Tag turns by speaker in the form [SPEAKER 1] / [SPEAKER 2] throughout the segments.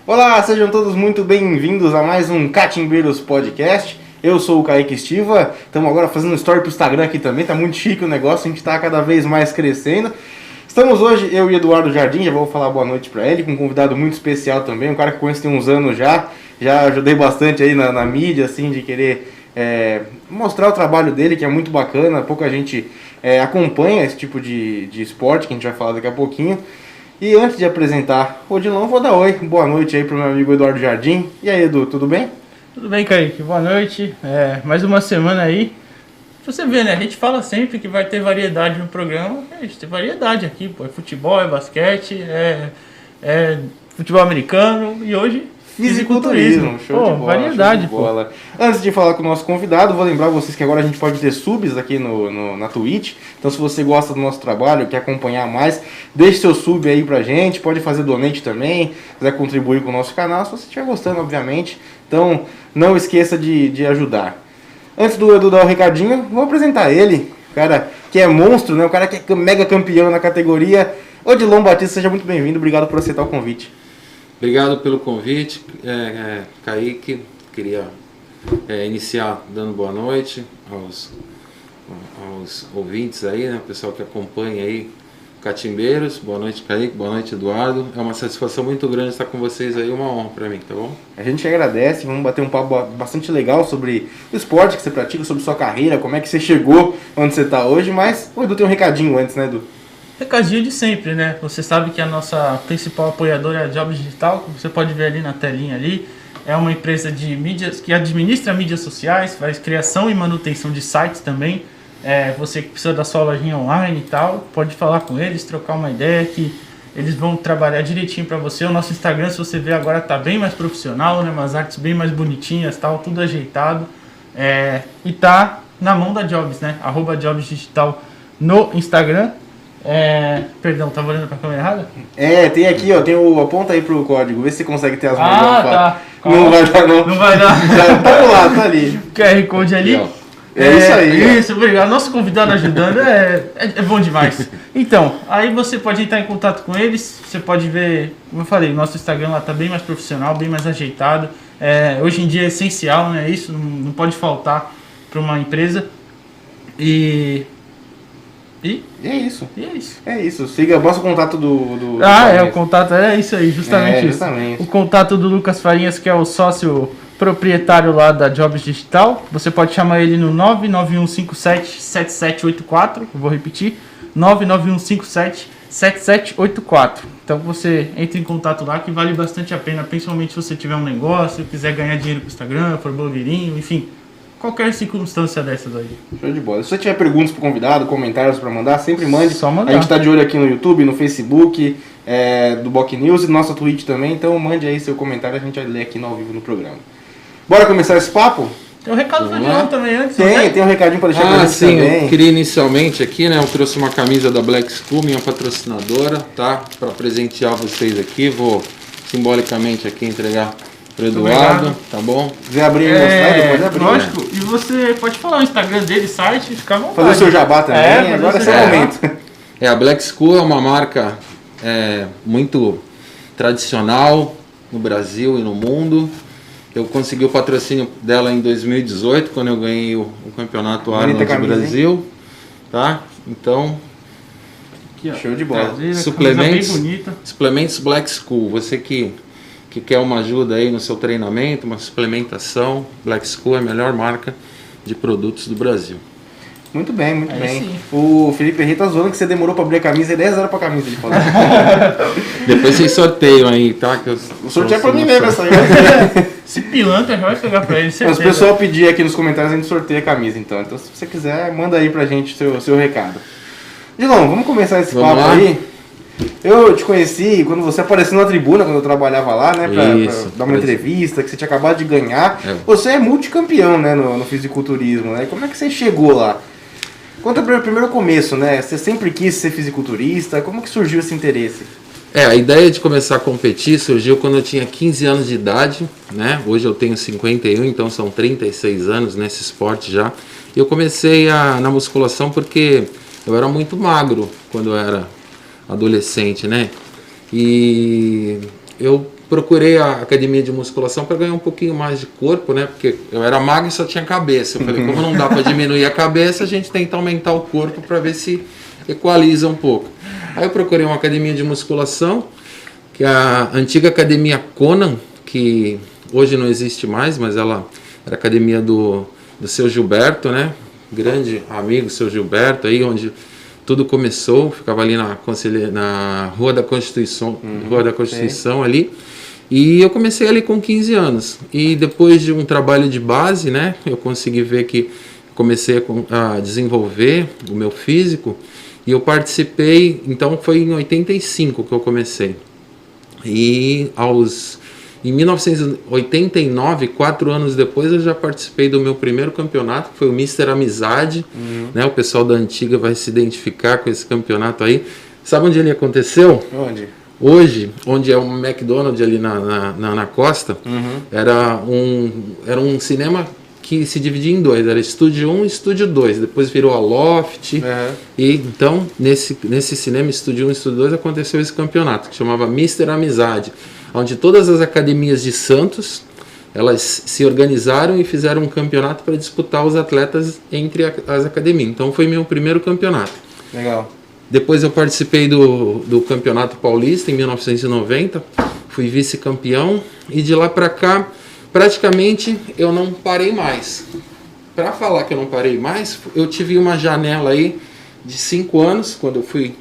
[SPEAKER 1] Olá, sejam todos muito bem-vindos a mais um Catimbeiros Podcast. Eu sou o Kaique Estiva, estamos agora fazendo story pro Instagram aqui também, tá muito chique o negócio, a gente tá cada vez mais crescendo. Estamos hoje, eu e Eduardo Jardim, já vou falar boa noite pra ele, com um convidado muito especial também, um cara que conheço tem uns anos já ajudei bastante aí na mídia, assim, de querer mostrar o trabalho dele, que é muito bacana, pouca gente acompanha esse tipo de esporte, que a gente vai falar daqui a pouquinho. E antes de apresentar o Odilon, vou dar oi, boa noite aí pro meu amigo Eduardo Jardim. E aí, Edu, tudo bem?
[SPEAKER 2] Tudo bem, Kaique, boa noite, mais uma semana aí. Você vê, né, a gente fala sempre que vai ter variedade no programa, a gente tem variedade aqui, pô, é futebol, é basquete, é futebol americano e hoje fisiculturismo.
[SPEAKER 1] Show de bola,
[SPEAKER 2] variedade,
[SPEAKER 1] show de bola. Antes de falar com o nosso convidado, vou lembrar vocês que agora a gente pode ter subs aqui na Twitch. Então, se você gosta do nosso trabalho, quer acompanhar mais, deixe seu sub aí pra gente. Pode fazer donate também, quiser contribuir com o nosso canal, se você estiver gostando, obviamente. Então, não esqueça de ajudar. Antes do Edu dar o recadinho, vou apresentar ele, o cara que é monstro, né? O cara que é mega campeão na categoria. Odilon Batista, seja muito bem-vindo, obrigado por aceitar o convite.
[SPEAKER 3] Obrigado pelo convite, Kaique. Queria iniciar dando boa noite aos ouvintes aí, né? O pessoal que acompanha aí, Catimbeiros. Boa noite, Kaique. Boa noite, Eduardo. É uma satisfação muito grande estar com vocês aí, uma honra para mim, tá bom?
[SPEAKER 1] A gente agradece, vamos bater um papo bastante legal sobre o esporte que você pratica, sobre sua carreira, como é que você chegou onde você está hoje, mas o Edu tem um recadinho antes, né, Edu?
[SPEAKER 2] Recadinho de sempre, né? Você sabe que a nossa principal apoiadora é a Jobs Digital, como você pode ver ali na telinha ali. É uma empresa de mídias que administra mídias sociais, faz criação e manutenção de sites também. Você que precisa da sua lojinha online e tal, pode falar com eles, trocar uma ideia que eles vão trabalhar direitinho para você. O nosso Instagram, se você ver agora, tá bem mais profissional, né? Umas artes bem mais bonitinhas, tal, tudo ajeitado. E tá na mão da Jobs, né? @Jobs Digital no Instagram. Perdão, tava olhando pra câmera errada?
[SPEAKER 1] Tem aqui, ó, aponta aí pro código, vê se você consegue ter as mãos.
[SPEAKER 2] Tá.
[SPEAKER 1] Não vai dar, não.
[SPEAKER 2] Não vai dar.
[SPEAKER 1] Tá do lado, tá ali.
[SPEAKER 2] QR Code ali.
[SPEAKER 1] Isso aí.
[SPEAKER 2] Isso, obrigado. Nosso convidado ajudando é bom demais. Então, aí você pode entrar em contato com eles, você pode ver, como eu falei, o nosso Instagram lá tá bem mais profissional, bem mais ajeitado. Hoje em dia é essencial, né? Isso não pode faltar para uma empresa. E
[SPEAKER 1] é isso.
[SPEAKER 2] é isso.
[SPEAKER 1] É isso. Siga, mostra o contato do
[SPEAKER 2] o contato, é isso aí, justamente isso.
[SPEAKER 1] Justamente.
[SPEAKER 2] O contato do Lucas Farinhas, que é o sócio proprietário lá da Jobs Digital. Você pode chamar ele no 991577784. Vou repetir, 991577784. Então você entra em contato lá, que vale bastante a pena, principalmente se você tiver um negócio, quiser ganhar dinheiro com o Instagram, for blogueirinho, enfim, qualquer circunstância dessas aí.
[SPEAKER 1] Show de bola. Se você tiver perguntas pro convidado, comentários para mandar, sempre mande.
[SPEAKER 2] Só mandar.
[SPEAKER 1] A gente tá de olho aqui no YouTube, no Facebook, do Boc News e no nosso Twitch também. Então mande aí seu comentário, a gente vai ler aqui no ao vivo no programa. Bora começar esse papo?
[SPEAKER 2] Tem um recado do Odilon também antes.
[SPEAKER 1] Tem um recadinho para deixar pra gente
[SPEAKER 3] sim,
[SPEAKER 1] também.
[SPEAKER 3] eu queria inicialmente aqui, né? Eu trouxe uma camisa da Black School, minha patrocinadora, tá? Para presentear vocês aqui. Vou simbolicamente aqui entregar pro Eduardo, tá bom?
[SPEAKER 1] Se quiser abrir e mostrar, pode abrir.
[SPEAKER 2] Lógico, e você pode falar o Instagram dele, site, fica à vontade.
[SPEAKER 1] Fazer o seu jabá também, agora é seu momento.
[SPEAKER 3] A Black School é uma marca muito tradicional no Brasil e no mundo. Eu consegui o patrocínio dela em 2018, quando eu ganhei o campeonato Arnold do Brasil. Tá? Então,
[SPEAKER 1] aqui, ó. Show de bola.
[SPEAKER 3] Suplementos Black School. Você que quer uma ajuda aí no seu treinamento, uma suplementação, Black School é a melhor marca de produtos do Brasil.
[SPEAKER 1] Muito bem, muito bem.
[SPEAKER 2] Sim.
[SPEAKER 1] O Felipe Henrique tá zoando que você demorou pra abrir a camisa e 10 horas pra camisa, ele falou.
[SPEAKER 3] Depois vocês sorteiam aí, tá? Que
[SPEAKER 1] o sorteio é pra mim mesmo, essa aí.
[SPEAKER 2] Esse pilantra já vai pegar pra ele, certeza.
[SPEAKER 1] Mas o pessoal pedir aqui nos comentários, a gente sorteia a camisa, então. Então, se você quiser, manda aí pra gente seu recado. Dilon, vamos começar esse papo aí. Eu te conheci quando você apareceu na tribuna, quando eu trabalhava lá, né? Pra dar uma entrevista, que você tinha acabado de ganhar. Você é multicampeão, né? No fisiculturismo, né? Como é que você chegou lá? Conta o primeiro começo, né? Você sempre quis ser fisiculturista, como que surgiu esse interesse?
[SPEAKER 3] A ideia de começar a competir surgiu quando eu tinha 15 anos de idade, né? Hoje eu tenho 51, então são 36 anos nesse esporte já. E eu comecei na musculação porque eu era muito magro quando eu era adolescente, né? E eu procurei a academia de musculação para ganhar um pouquinho mais de corpo, né? Porque eu era magro e só tinha cabeça. Eu falei, como não dá para diminuir a cabeça, a gente tenta aumentar o corpo para ver se equaliza um pouco. Aí eu procurei uma academia de musculação, que é a antiga academia Conan, que hoje não existe mais, mas ela era a academia do seu Gilberto, né? Grande amigo, seu Gilberto, aí onde tudo começou, ficava ali na Rua da Constituição, ali. E eu comecei ali com 15 anos. E depois de um trabalho de base, né, eu consegui ver que comecei a desenvolver o meu físico. E eu participei, então foi em 85 que eu comecei. E em 1989, 4 anos depois, eu já participei do meu primeiro campeonato, que foi o Mr. Amizade. Né? O pessoal da antiga vai se identificar com esse campeonato aí. Sabe onde ele aconteceu?
[SPEAKER 1] Onde?
[SPEAKER 3] Hoje, onde é um McDonald's ali na costa, era um cinema que se dividia em dois. Era Estúdio 1 e Estúdio 2. Depois virou a Loft. E então, nesse cinema Estúdio 1 e Estúdio 2 aconteceu esse campeonato, que chamava Mr. Amizade, onde todas as academias de Santos, elas se organizaram e fizeram um campeonato para disputar os atletas entre as academias. Então foi meu primeiro campeonato.
[SPEAKER 1] Legal.
[SPEAKER 3] Depois eu participei do Campeonato Paulista em 1990, fui vice-campeão e de lá para cá praticamente eu não parei mais. Para falar que eu não parei mais, eu tive uma janela aí de 5 anos, quando eu fui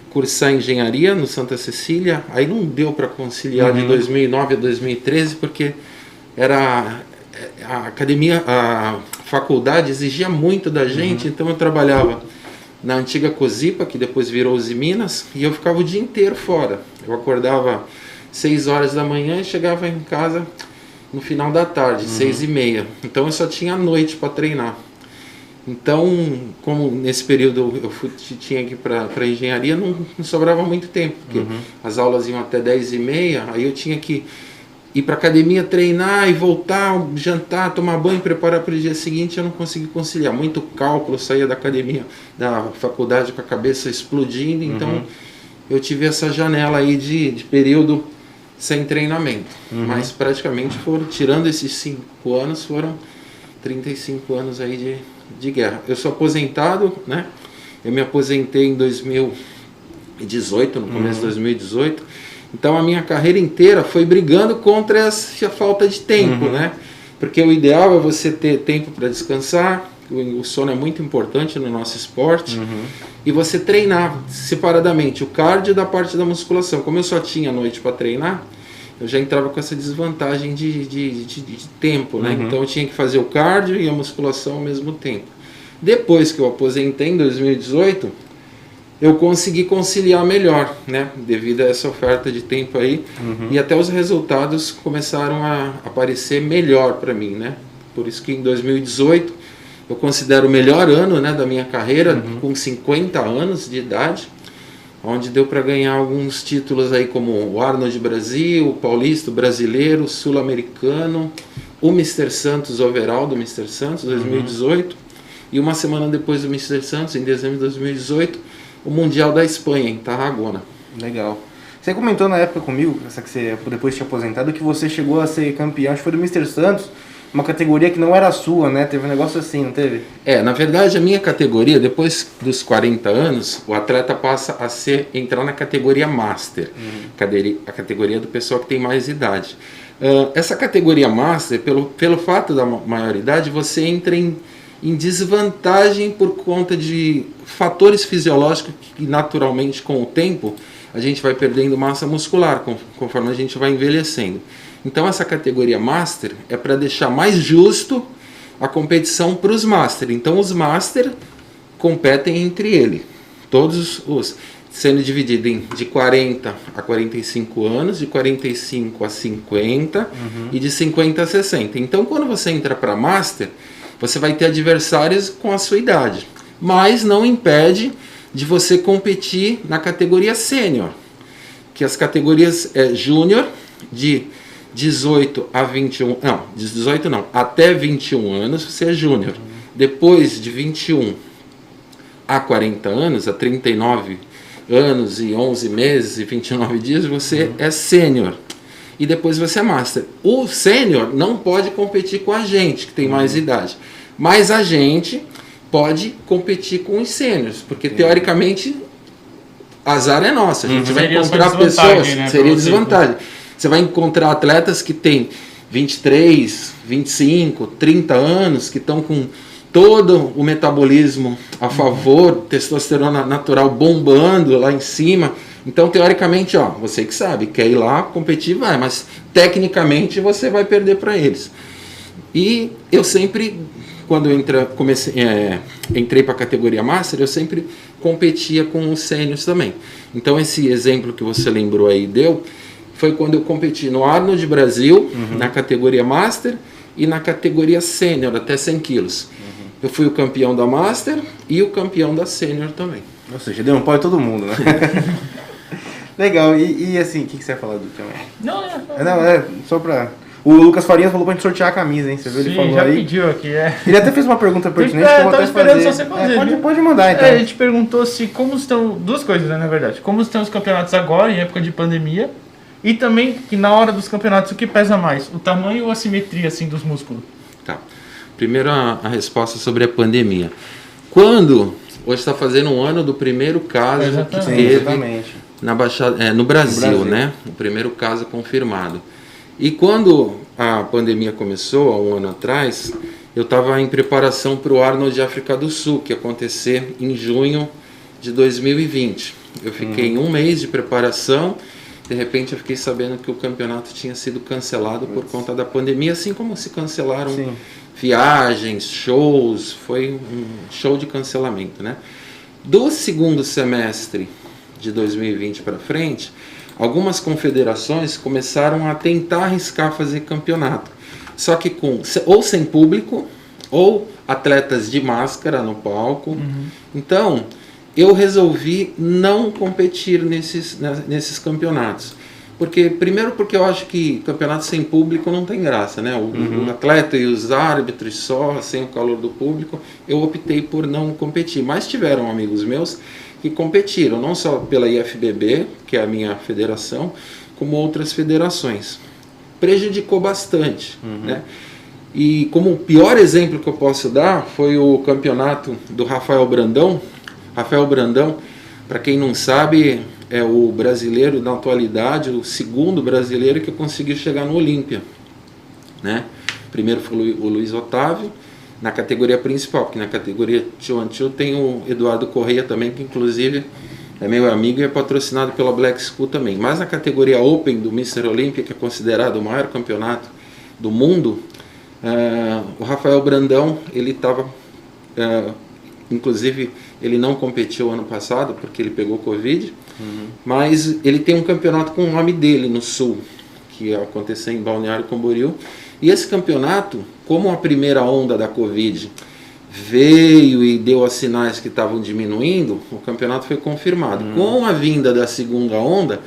[SPEAKER 3] cursar engenharia no Santa Cecília. Aí não deu para conciliar de 2009 a 2013, porque a academia, a faculdade exigia muito da gente, então eu trabalhava na antiga Cosipa, que depois virou Usiminas, e eu ficava o dia inteiro fora. Eu acordava 6 horas da manhã e chegava em casa no final da tarde, 6h30. Então eu só tinha a noite para treinar. Então, como nesse período eu tinha que ir para engenharia, não sobrava muito tempo, porque as aulas iam até 10h30, aí eu tinha que ir para academia, treinar e voltar, jantar, tomar banho, preparar para o dia seguinte. Eu não consegui conciliar. Muito cálculo, saía da academia, da faculdade com a cabeça explodindo. Então eu tive essa janela aí de período sem treinamento. Mas praticamente tirando esses 5 anos, foram 35 anos aí de guerra. Eu sou aposentado, né? Eu me aposentei em 2018, no começo de 2018. Então a minha carreira inteira foi brigando contra essa falta de tempo, né? Porque o ideal é você ter tempo para descansar, o sono é muito importante no nosso esporte, e você treinar separadamente o cardio da parte da musculação. Como eu só tinha noite para treinar, eu já entrava com essa desvantagem de tempo, né? Então eu tinha que fazer o cardio e a musculação ao mesmo tempo. Depois que eu aposentei em 2018, eu consegui conciliar melhor, né? Devido a essa oferta de tempo aí, e até os resultados começaram a aparecer melhor para mim, né? Por isso que em 2018 eu considero o melhor ano, né, da minha carreira, com 50 anos de idade, onde deu para ganhar alguns títulos aí como o Arnold Brasil, o Paulista, o Brasileiro, o Sul-Americano, o Mr. Santos Overall do Mr. Santos 2018, e uma semana depois do Mr. Santos, em dezembro de 2018, o Mundial da Espanha, em Tarragona.
[SPEAKER 1] Legal. Você comentou na época comigo, essa que você depois tinha aposentado, que você chegou a ser campeão, acho que foi do Mr. Santos, uma categoria que não era sua, né? Teve um negócio assim, não teve?
[SPEAKER 3] Na verdade, a minha categoria, depois dos 40 anos, o atleta passa a entrar na categoria Master, a categoria do pessoal que tem mais idade. Essa categoria Master, pelo fato da maioridade, você entra em desvantagem por conta de fatores fisiológicos que naturalmente com o tempo a gente vai perdendo massa muscular conforme a gente vai envelhecendo. Então essa categoria Master é para deixar mais justo a competição para os Master. Então os Master competem entre eles, todos os sendo dividido de 40 a 45 anos, de 45 a 50 e de 50 a 60. Então quando você entra para Master, você vai ter adversários com a sua idade, mas não impede de você competir na categoria Sênior, que as categorias Júnior de 18 a 21, não, de 18 não, até 21 anos você é Júnior. Depois de 21 a 40 anos, a 39 anos e 11 meses e 29 dias, você é Sênior. e depois você é Master. O Sênior não pode competir com a gente, que tem mais idade. Mas a gente pode competir com os Sêniors, porque teoricamente azar é nosso. A gente vai
[SPEAKER 2] Seria
[SPEAKER 3] encontrar
[SPEAKER 2] só desvantagem,
[SPEAKER 3] pessoas,
[SPEAKER 2] né,
[SPEAKER 3] seria
[SPEAKER 2] pra você,
[SPEAKER 3] desvantagem. Você vai encontrar atletas que têm 23, 25, 30 anos, que estão com todo o metabolismo a favor, testosterona natural bombando lá em cima. Então, teoricamente, ó, você que sabe, quer ir lá competir, vai, mas tecnicamente você vai perder para eles. E eu sempre, quando eu entrei para a categoria Master, eu sempre competia com os sêniors também. Então, esse exemplo que você lembrou aí foi quando eu competi no Arnold Brasil, na categoria Master, e na categoria Sênior, até 100 quilos. Eu fui o campeão da Master e o campeão da Sênior também.
[SPEAKER 1] Ou seja, deu um pau em todo mundo, né? Legal, e assim, o que você ia falar do também? Não, só pra... O Lucas Farinhas falou pra gente sortear a camisa, hein? Você viu? Ele falou
[SPEAKER 2] já
[SPEAKER 1] aí.
[SPEAKER 2] pediu aqui,
[SPEAKER 1] Ele até fez uma pergunta pertinente que eu vou até
[SPEAKER 2] esperando
[SPEAKER 1] fazer.
[SPEAKER 2] só você fazer.
[SPEAKER 1] Pode mandar, então.
[SPEAKER 2] A gente perguntou se como estão... Duas coisas, né, na verdade. Como estão os campeonatos agora, em época de pandemia, e também que na hora dos campeonatos, o que pesa mais? O tamanho ou a simetria, assim, dos músculos?
[SPEAKER 3] Tá. Primeiro a resposta sobre a pandemia. Quando hoje está fazendo um ano do primeiro caso que teve na Baixada, no Brasil, né? O primeiro caso confirmado. E quando a pandemia começou, há um ano atrás, eu estava em preparação para o Arnold de África do Sul, que ia acontecer em junho de 2020. Eu fiquei um mês de preparação. De repente eu fiquei sabendo que o campeonato tinha sido cancelado por conta da pandemia, assim como se cancelaram viagens, shows, foi um show de cancelamento, né? Do segundo semestre de 2020 para frente, algumas confederações começaram a tentar arriscar fazer campeonato, só que ou sem público, ou atletas de máscara no palco. Então, eu resolvi não competir nesses campeonatos. Primeiro porque eu acho que campeonato sem público não tem graça, né? O atleta e os árbitros só, sem o calor do público, eu optei por não competir. Mas tiveram amigos meus que competiram, não só pela IFBB, que é a minha federação, como outras federações. Prejudicou bastante, né? E como o pior exemplo que eu posso dar foi o campeonato do Rafael Brandão. Rafael Brandão, para quem não sabe, é o brasileiro na atualidade, o segundo brasileiro que conseguiu chegar no Olímpia, né? Primeiro foi o Luiz Otávio, na categoria principal, porque na categoria 2-on-2 tem o Eduardo Correia também, que inclusive é meu amigo e é patrocinado pela Black School também. Mas na categoria Open do Mr. Olímpia, que é considerado o maior campeonato do mundo, o Rafael Brandão, ele estava... inclusive, ele não competiu ano passado porque ele pegou Covid, mas ele tem um campeonato com o nome dele no Sul, que ia acontecer em Balneário Camboriú. E esse campeonato, como a primeira onda da Covid veio e deu os sinais que estavam diminuindo, o campeonato foi confirmado. Com a vinda da segunda onda,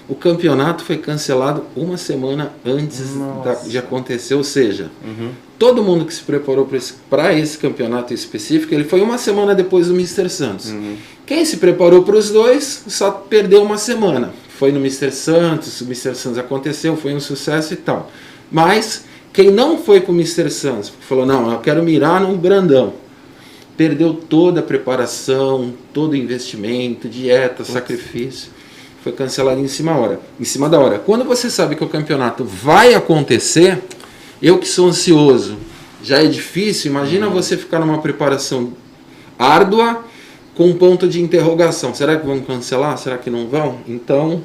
[SPEAKER 3] o campeonato foi cancelado uma semana antes de acontecer, ou seja, todo mundo que se preparou para esse campeonato específico, ele foi uma semana depois do Mr. Santos. Quem se preparou para os dois só perdeu uma semana. Foi no Mr. Santos, o Mr. Santos aconteceu, foi um sucesso e tal. Mas quem não foi para o Mr. Santos, falou, não, eu quero mirar no Brandão, perdeu toda a preparação, todo o investimento, dieta, sacrifício. Foi cancelado em cima da hora. Quando você sabe que o campeonato vai acontecer, eu que sou ansioso, já é difícil, imagina você ficar numa preparação árdua com um ponto de interrogação. Será que vão cancelar? Será que não vão? Então,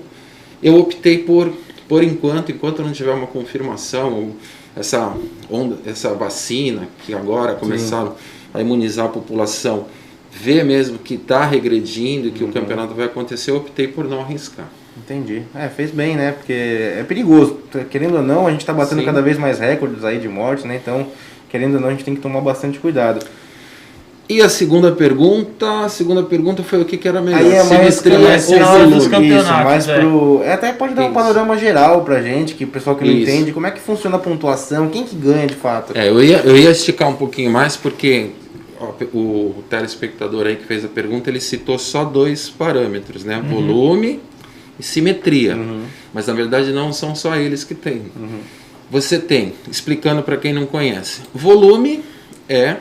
[SPEAKER 3] eu optei por enquanto não tiver uma confirmação, essa vacina que agora começaram a imunizar a população, ver mesmo que está regredindo e que o campeonato vai acontecer, eu optei por não arriscar.
[SPEAKER 1] Entendi. Fez bem, né? Porque é perigoso. Querendo ou não, a gente está batendo cada vez mais recordes aí de mortes, né? Então, querendo ou não, a gente tem que tomar bastante cuidado.
[SPEAKER 3] E a segunda pergunta foi o que era melhor?
[SPEAKER 1] Aí é mais
[SPEAKER 2] dos campeonatos.
[SPEAKER 1] Até pode dar um panorama geral pra gente, que o pessoal que não entende, como é que funciona a pontuação, quem que ganha de fato.
[SPEAKER 3] Eu ia esticar um pouquinho mais, porque o telespectador aí que fez a pergunta, ele citou só 2 parâmetros, né? Volume e simetria. mas na verdade não são só eles que têm. Você tem, explicando para quem não conhece, volume é,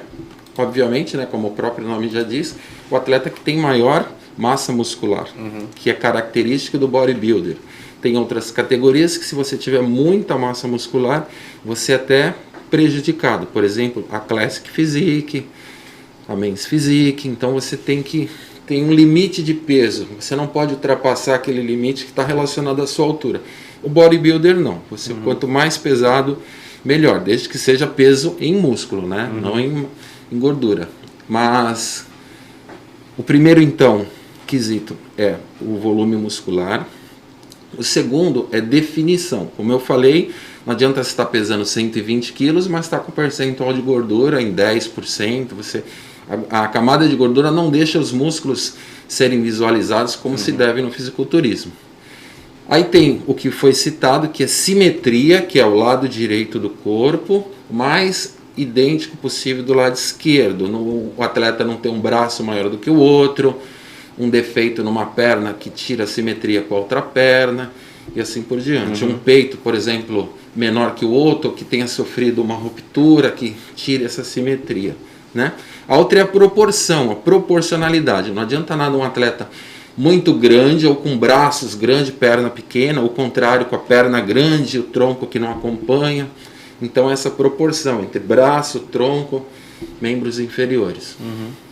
[SPEAKER 3] obviamente, né, como o próprio nome já diz, o atleta que tem maior massa muscular, que é característica do bodybuilder. Tem outras categorias que, se você tiver muita massa muscular, você é até prejudicado. Por exemplo, a Classic Physique, a Men's Physique. Então você tem um limite de peso. Você não pode ultrapassar aquele limite que está relacionado à sua altura. O bodybuilder não. Você, quanto mais pesado, melhor. Desde que seja peso em músculo, né? Não em gordura. Mas o primeiro, então, quesito é o volume muscular. O segundo é definição. Como eu falei, não adianta você estar pesando 120 quilos, mas está com percentual de gordura em 10%. A camada de gordura não deixa os músculos serem visualizados como se deve no fisiculturismo. Aí tem o que foi citado, que é simetria, que é o lado direito do corpo, mais idêntico possível do lado esquerdo. O atleta não tem um braço maior do que o outro, um defeito numa perna que tira a simetria com a outra perna, e assim por diante. Um peito, por exemplo, menor que o outro, que tenha sofrido uma ruptura, que tire essa simetria, né? A outra é a proporção, a proporcionalidade. Não adianta nada um atleta muito grande ou com braços grandes, perna pequena, ou o contrário, com a perna grande e o tronco que não acompanha. Então essa proporção entre braço, tronco, membros inferiores,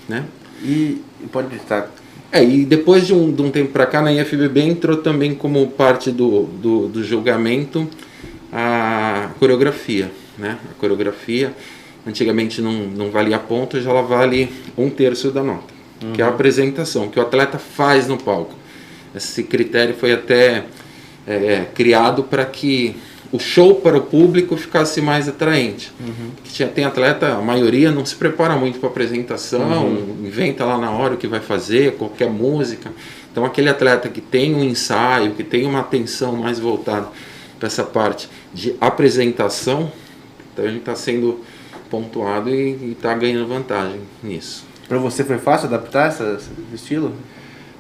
[SPEAKER 3] né?
[SPEAKER 1] E pode estar...
[SPEAKER 3] E depois de um tempo para cá, na IFBB entrou também como parte do julgamento a coreografia, né? A coreografia antigamente não valia ponto, já ela vale 1/3 da nota, que é a apresentação, que o atleta faz no palco. Esse critério foi até criado para que o show para o público ficasse mais atraente. Tem atleta, a maioria não se prepara muito para apresentação, inventa lá na hora o que vai fazer, qualquer música. Então aquele atleta que tem um ensaio, que tem uma atenção mais voltada para essa parte de apresentação, então ele está sendo pontuado e está ganhando vantagem nisso.
[SPEAKER 1] Para você foi fácil adaptar esse estilo?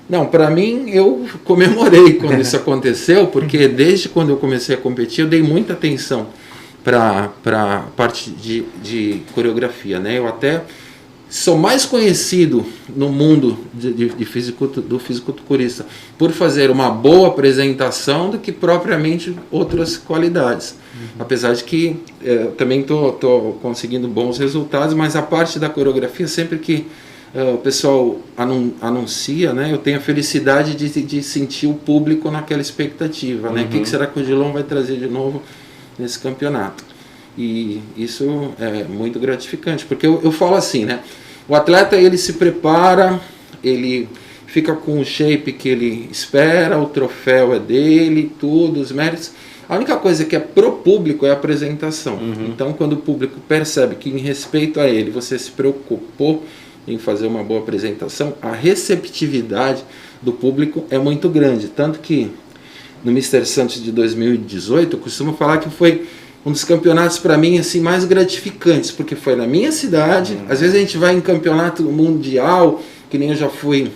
[SPEAKER 3] Não, para mim, eu comemorei quando isso aconteceu, porque desde quando eu comecei a competir, eu dei muita atenção para a parte de coreografia, né? Eu até sou mais conhecido no mundo do fisiculturista por fazer uma boa apresentação do que propriamente outras qualidades. Apesar de que também estou conseguindo bons resultados, mas a parte da coreografia, sempre que o pessoal anuncia, né, eu tenho a felicidade de sentir o público naquela expectativa, né? O que será que o Gilon vai trazer de novo nesse campeonato? E isso é muito gratificante, porque eu falo assim, né? O atleta, ele se prepara, ele fica com o shape que ele espera, o troféu é dele, tudo, os méritos. A única coisa que é pro público é a apresentação. Então, quando o público percebe que, em respeito a ele, você se preocupou em fazer uma boa apresentação, a receptividade do público é muito grande. Tanto que no Mr. Santos de 2018, eu costumo falar que foi um dos campeonatos para mim assim mais gratificantes, porque foi na minha cidade. Às vezes a gente vai em campeonato mundial, que nem eu já fui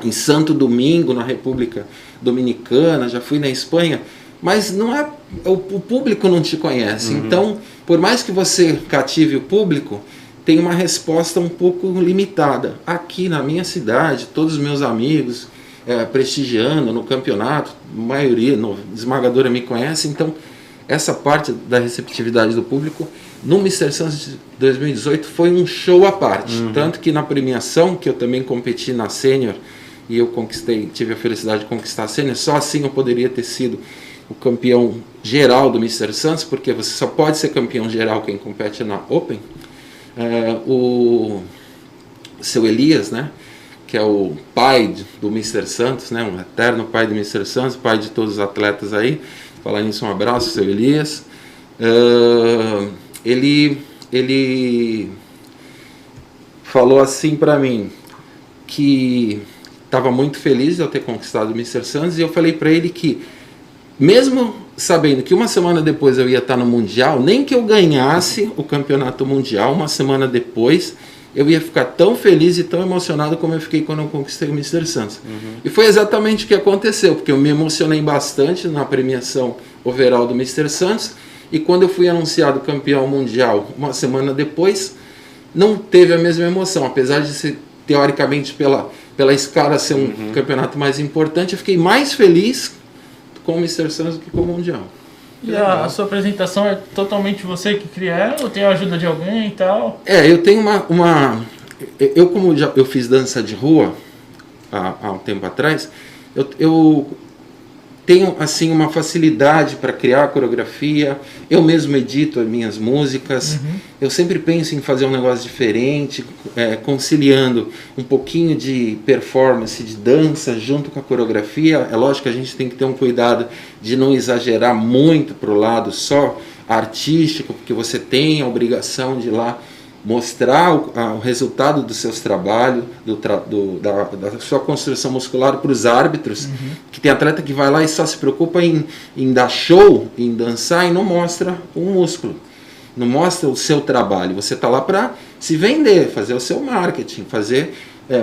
[SPEAKER 3] em Santo Domingo, na República Dominicana, já fui na Espanha, mas não é, o público não te conhece. Então, por mais que você cative o público, tem uma resposta um pouco limitada. Aqui na minha cidade, todos os meus amigos prestigiando no campeonato, a maioria esmagadora me conhece, então essa parte da receptividade do público no Mr. Santos de 2018 foi um show à parte. Tanto que na premiação, que eu também competi na Sênior, e eu tive a felicidade de conquistar a Sênior, só assim eu poderia ter sido o campeão geral do Mr. Santos, porque você só pode ser campeão geral quem compete na Open. O seu Elias, né, que é o pai do Mr. Santos, né, um eterno pai do Mr. Santos, pai de todos os atletas aí. Falar nisso, um abraço, seu Elias. Ele falou assim para mim que estava muito feliz de eu ter conquistado o Mr. Santos, e eu falei para ele que, mesmo sabendo que uma semana depois eu ia estar no Mundial, nem que eu ganhasse o campeonato mundial, uma semana depois eu ia ficar tão feliz e tão emocionado como eu fiquei quando eu conquistei o Mr. Santos. E foi exatamente o que aconteceu, porque eu me emocionei bastante na premiação overall do Mr. Santos, e quando eu fui anunciado campeão mundial uma semana depois, não teve a mesma emoção, apesar de ser, teoricamente, pela escala ser um campeonato mais importante, eu fiquei mais feliz com o Mr. Santos do que com o Mundial.
[SPEAKER 2] E a sua apresentação é totalmente você que cria ela ou tem a ajuda de alguém e tal?
[SPEAKER 3] Eu tenho eu fiz dança de rua há um tempo atrás, eu tenho assim uma facilidade para criar a coreografia, eu mesmo edito as minhas músicas, eu sempre penso em fazer um negócio diferente, conciliando um pouquinho de performance, de dança junto com a coreografia. É lógico que a gente tem que ter um cuidado de não exagerar muito para o lado só artístico, porque você tem a obrigação de ir lá mostrar o resultado dos seus trabalhos, da sua construção muscular para os árbitros, que tem atleta que vai lá e só se preocupa em dar show, em dançar e não mostra o músculo, não mostra o seu trabalho. Você está lá para se vender, fazer o seu marketing,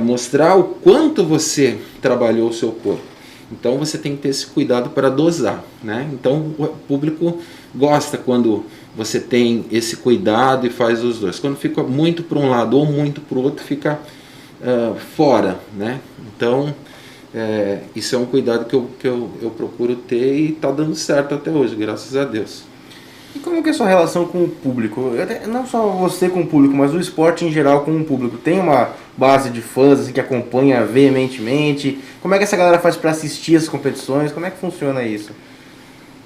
[SPEAKER 3] mostrar o quanto você trabalhou o seu corpo. Então você tem que ter esse cuidado para dosar, né? Então o público gosta quando você tem esse cuidado e faz os dois. Quando fica muito para um lado ou muito para o outro, fica fora, né? Então isso é um cuidado que eu procuro ter e está dando certo até hoje, graças a Deus.
[SPEAKER 1] E como que é a sua relação com o público? Não só você com o público, mas o esporte em geral com o público. Tem uma base de fãs assim, que acompanha veementemente? Como é que essa galera faz para assistir as competições? Como é que funciona isso?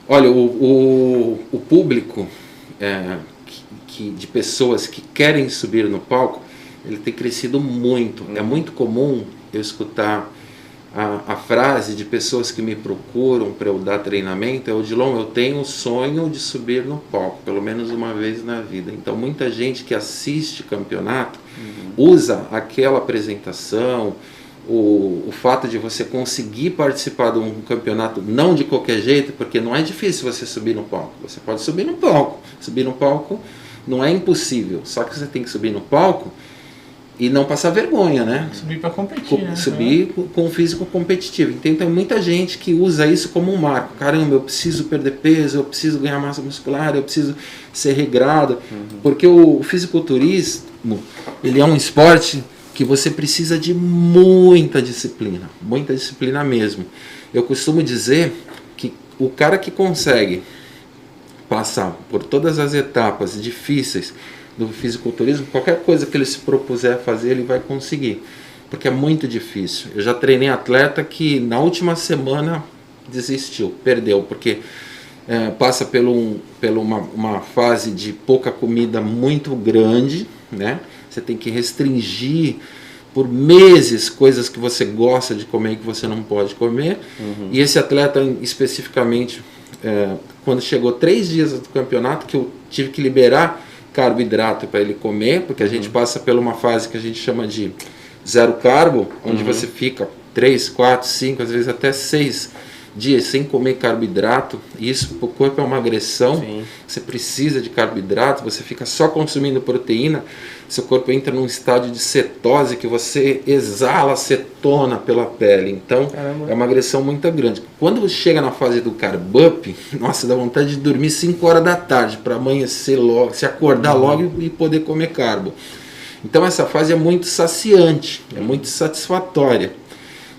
[SPEAKER 3] Olha, o público de pessoas que querem subir no palco, ele tem crescido muito. É muito comum eu escutar a frase de pessoas que me procuram para eu dar treinamento, Odilon, eu tenho o sonho de subir no palco, pelo menos uma vez na vida. Então muita gente que assiste campeonato usa aquela apresentação, o fato de você conseguir participar de um campeonato, não de qualquer jeito, porque não é difícil você subir no palco. Você pode subir no palco. Subir no palco não é impossível, só que você tem que subir no palco e não passar vergonha, né?
[SPEAKER 2] Subir para competir, né?
[SPEAKER 3] Subir com um físico competitivo. Então tem muita gente que usa isso como um marco. Caramba, eu preciso perder peso, eu preciso ganhar massa muscular, eu preciso ser regrado. Porque o fisiculturismo, ele é um esporte que você precisa de muita disciplina mesmo. Eu costumo dizer que o cara que consegue passar por todas as etapas difíceis do fisiculturismo, qualquer coisa que ele se propuser a fazer, ele vai conseguir, porque é muito difícil. Eu já treinei atleta que na última semana desistiu, perdeu, porque passa por uma fase de pouca comida muito grande, né? Você tem que restringir por meses coisas que você gosta de comer e que você não pode comer. E esse atleta especificamente, quando chegou 3 dias do campeonato, que eu tive que liberar carboidrato para ele comer, porque a gente passa por uma fase que a gente chama de zero carbo, onde você fica 3, 4, 5, às vezes até 6 dias sem comer carboidrato, e isso para o corpo é uma agressão. Sim. Você precisa de carboidrato, você fica só consumindo proteína, seu corpo entra num estágio de cetose que você exala acetona pela pele, então é uma agressão muito grande. Quando você chega na fase do carb up, nossa, dá vontade de dormir 5 horas da tarde para amanhecer logo, se acordar logo e poder comer carbo. Então essa fase é muito saciante, é muito satisfatória.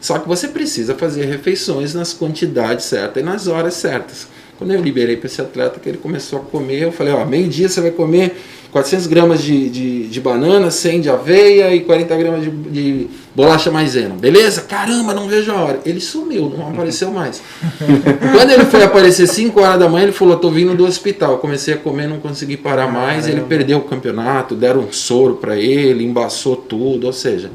[SPEAKER 3] Só que você precisa fazer refeições nas quantidades certas e nas horas certas. Quando eu liberei para esse atleta que ele começou a comer, eu falei, meio-dia você vai comer 400 gramas de banana, 100 de aveia e 40 gramas de bolacha maisena. Beleza? Caramba, não vejo a hora. Ele sumiu, não apareceu mais. Quando ele foi aparecer 5 horas da manhã, ele falou, tô vindo do hospital. Eu comecei a comer, não consegui parar mais. Ele perdeu o campeonato, deram um soro para ele, embaçou tudo, ou seja,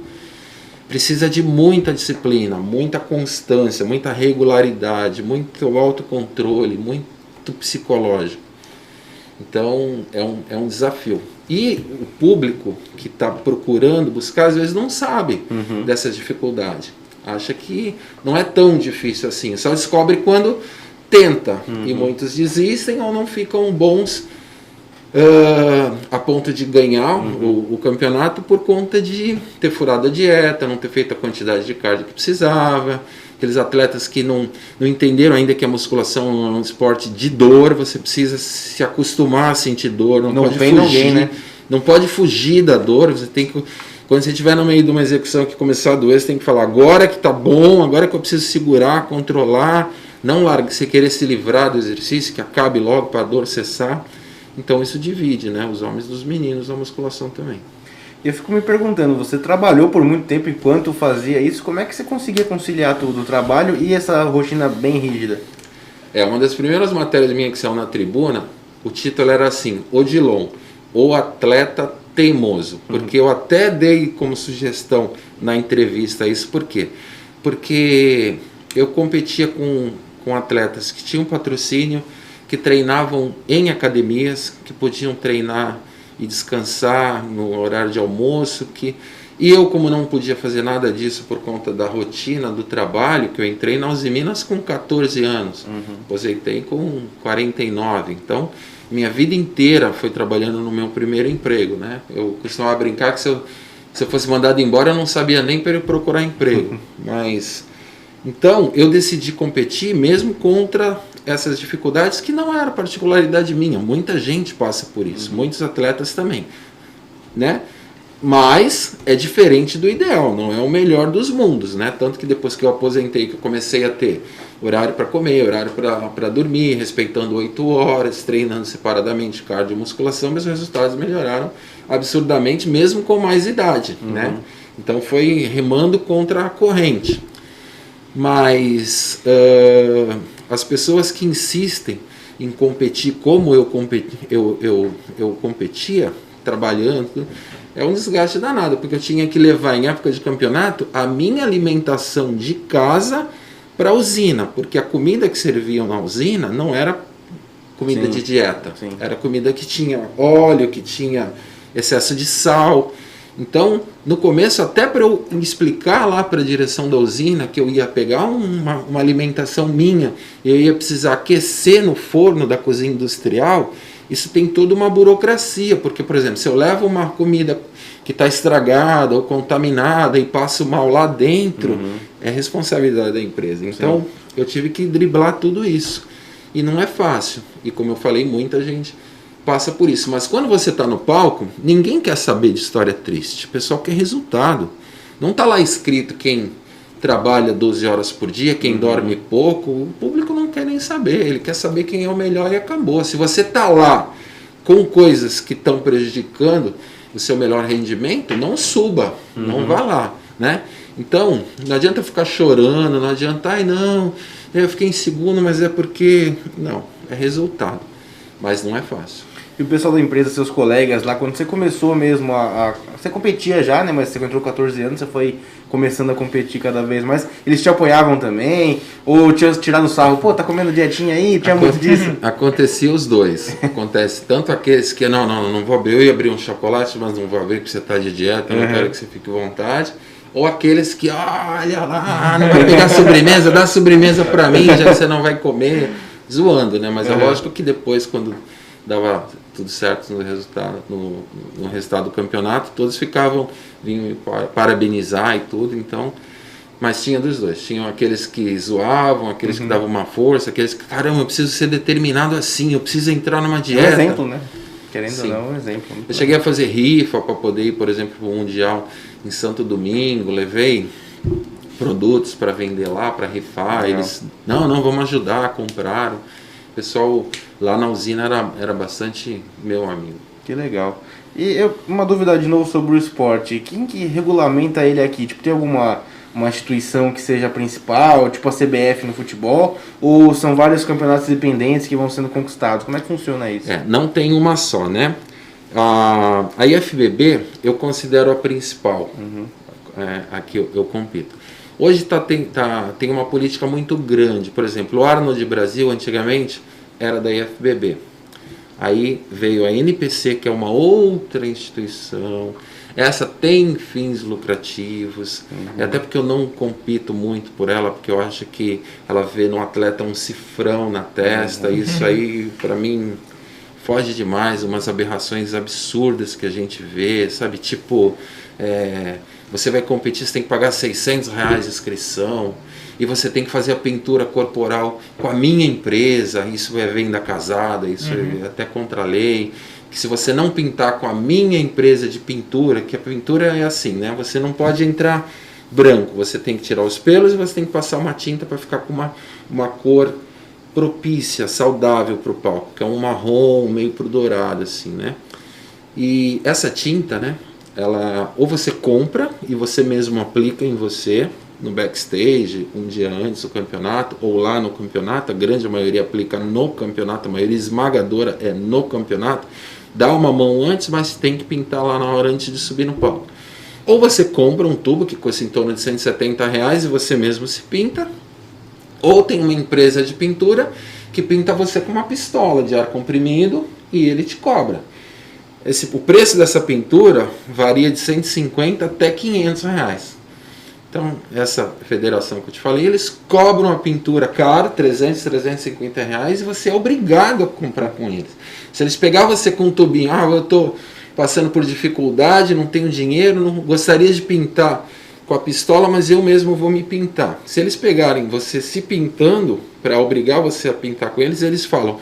[SPEAKER 3] precisa de muita disciplina, muita constância, muita regularidade, muito autocontrole, muito psicológico. Então é um desafio. E o público que está procurando buscar, às vezes não sabe dessas dificuldades. Acha que não é tão difícil assim. Só descobre quando tenta. E muitos desistem ou não ficam bons a ponto de ganhar o campeonato por conta de ter furado a dieta, não ter feito a quantidade de cardio que precisava. Aqueles atletas que não entenderam ainda que a musculação é um esporte de dor, você precisa se acostumar a sentir dor, não pode fugir,
[SPEAKER 1] ninguém, né?
[SPEAKER 3] Não pode fugir da dor, você tem que... Quando você estiver no meio de uma execução que começar a doer, você tem que falar, agora que tá bom, agora que eu preciso segurar, controlar, não larga, você querer se livrar do exercício, que acabe logo para a dor cessar. Então isso divide, né, os homens dos meninos na musculação também.
[SPEAKER 1] E eu fico me perguntando, você trabalhou por muito tempo enquanto fazia isso, como é que você conseguia conciliar tudo, o trabalho e essa rotina bem rígida?
[SPEAKER 3] Uma das primeiras matérias minhas que saiu na Tribuna, o título era assim, Odilon, o atleta teimoso, porque eu até dei como sugestão na entrevista isso, por quê? Porque eu competia com atletas que tinham patrocínio, que treinavam em academias, que podiam treinar e descansar no horário de almoço, e eu, como não podia fazer nada disso por conta da rotina do trabalho, que eu entrei na Uzi Minas com 14 anos, aposentei com 49, então minha vida inteira foi trabalhando no meu primeiro emprego, né? Eu costumava brincar que se eu fosse mandado embora eu não sabia nem para eu procurar emprego, mas então eu decidi competir mesmo contra essas dificuldades que não era particularidade minha, muita gente passa por isso, muitos atletas também, né? Mas é diferente do ideal, não é o melhor dos mundos, né? Tanto que depois que eu aposentei, que eu comecei a ter horário para comer, horário para dormir, respeitando 8 horas, treinando separadamente cardio e musculação, meus resultados melhoraram absurdamente, mesmo com mais idade, né? Então foi remando contra a corrente. Mas as pessoas que insistem em competir como eu competia, trabalhando, é um desgaste danado, porque eu tinha que levar em época de campeonato a minha alimentação de casa para a usina, porque a comida que serviam na usina não era comida de dieta, era comida que tinha óleo, que tinha excesso de sal. Então, no começo, até para eu explicar lá para a direção da usina que eu ia pegar uma alimentação minha, eu ia precisar aquecer no forno da cozinha industrial, isso tem toda uma burocracia, porque, por exemplo, se eu levo uma comida que está estragada ou contaminada e passo mal lá dentro, é responsabilidade da empresa. Então, eu tive que driblar tudo isso. E não é fácil. E como eu falei, muita gente passa por isso. Mas quando você está no palco, ninguém quer saber de história triste. O pessoal quer resultado. Não está lá escrito quem trabalha 12 horas por dia, quem dorme pouco. O público não quer nem saber. Ele quer saber quem é o melhor e acabou. Se você está lá com coisas que estão prejudicando o seu melhor rendimento, não suba, não vá lá, né? Então, não adianta ficar chorando, não adianta, ai não, eu fiquei em segundo, mas é porque... Não, é resultado, mas não é fácil.
[SPEAKER 1] E o pessoal da empresa, seus colegas lá, quando você começou mesmo você competia já, né? Mas você entrou com 14 anos, você foi começando a competir cada vez mais. Eles te apoiavam também? Ou tinham tirado sarro? Pô, tá comendo dietinha aí? Tinha muito disso?
[SPEAKER 3] Acontecia os dois. Acontece tanto aqueles que, não vou abrir. Eu ia abrir um chocolate, mas não vou abrir porque você tá de dieta, não quero que você fique à vontade. Ou aqueles que, olha lá, não vai pegar sobremesa, dá sobremesa pra mim, já que você não vai comer. Zoando, né? Mas é lógico que depois, quando dava tudo certo no resultado do campeonato, todos vinham parabenizar e tudo, então, mas tinha dos dois, tinham aqueles que zoavam, aqueles que davam uma força, aqueles que, caramba, eu preciso ser determinado assim, eu preciso entrar numa dieta.
[SPEAKER 1] É um exemplo, né? Querendo ou não, é um exemplo.
[SPEAKER 3] Eu cheguei a fazer rifa para poder ir, por exemplo, para o Mundial em Santo Domingo, levei produtos para vender lá, para rifar, eles, não, vamos ajudar, compraram. O pessoal lá na usina era bastante meu amigo.
[SPEAKER 1] Que legal. E uma dúvida de novo sobre o esporte. Quem que regulamenta ele aqui? Tipo, tem alguma instituição que seja a principal, tipo a CBF no futebol? Ou são vários campeonatos independentes que vão sendo conquistados? Como é que funciona isso?
[SPEAKER 3] Não tem uma só, né? A IFBB eu considero a principal. Aqui eu compito. Hoje tem uma política muito grande. Por exemplo, o Arnold Brasil, antigamente, era da IFBB. Aí veio a NPC, que é uma outra instituição. Essa tem fins lucrativos. Até porque eu não compito muito por ela, porque eu acho que ela vê no atleta um cifrão na testa. Isso aí, para mim, foge demais, umas aberrações absurdas que a gente vê, sabe? Tipo, você vai competir, você tem que pagar R$600 de inscrição, e você tem que fazer a pintura corporal com a minha empresa, isso é venda casada, isso é até contra a lei, que se você não pintar com a minha empresa de pintura, que a pintura é assim, né? Você não pode entrar branco, você tem que tirar os pelos e você tem que passar uma tinta para ficar com uma cor propícia, saudável para o palco, que é um marrom meio pro dourado assim, né? E essa tinta, né, ela ou você compra e você mesmo aplica em você no backstage um dia antes do campeonato, ou lá no campeonato, a grande maioria aplica no campeonato, a maioria esmagadora é no campeonato, dá uma mão antes, mas tem que pintar lá na hora antes de subir no palco. Ou você compra um tubo que custa em torno de R$170 e você mesmo se pinta, ou tem uma empresa de pintura que pinta você com uma pistola de ar comprimido e ele te cobra. O preço dessa pintura varia de R$150 até R$500. Então, essa federação que eu te falei, eles cobram a pintura cara, R$300, R$350, e você é obrigado a comprar com eles. Se eles pegar você com um tubinho, eu estou passando por dificuldade, não tenho dinheiro, não gostaria de pintar com a pistola, mas eu mesmo vou me pintar. Se eles pegarem você se pintando, para obrigar você a pintar com eles, eles falam,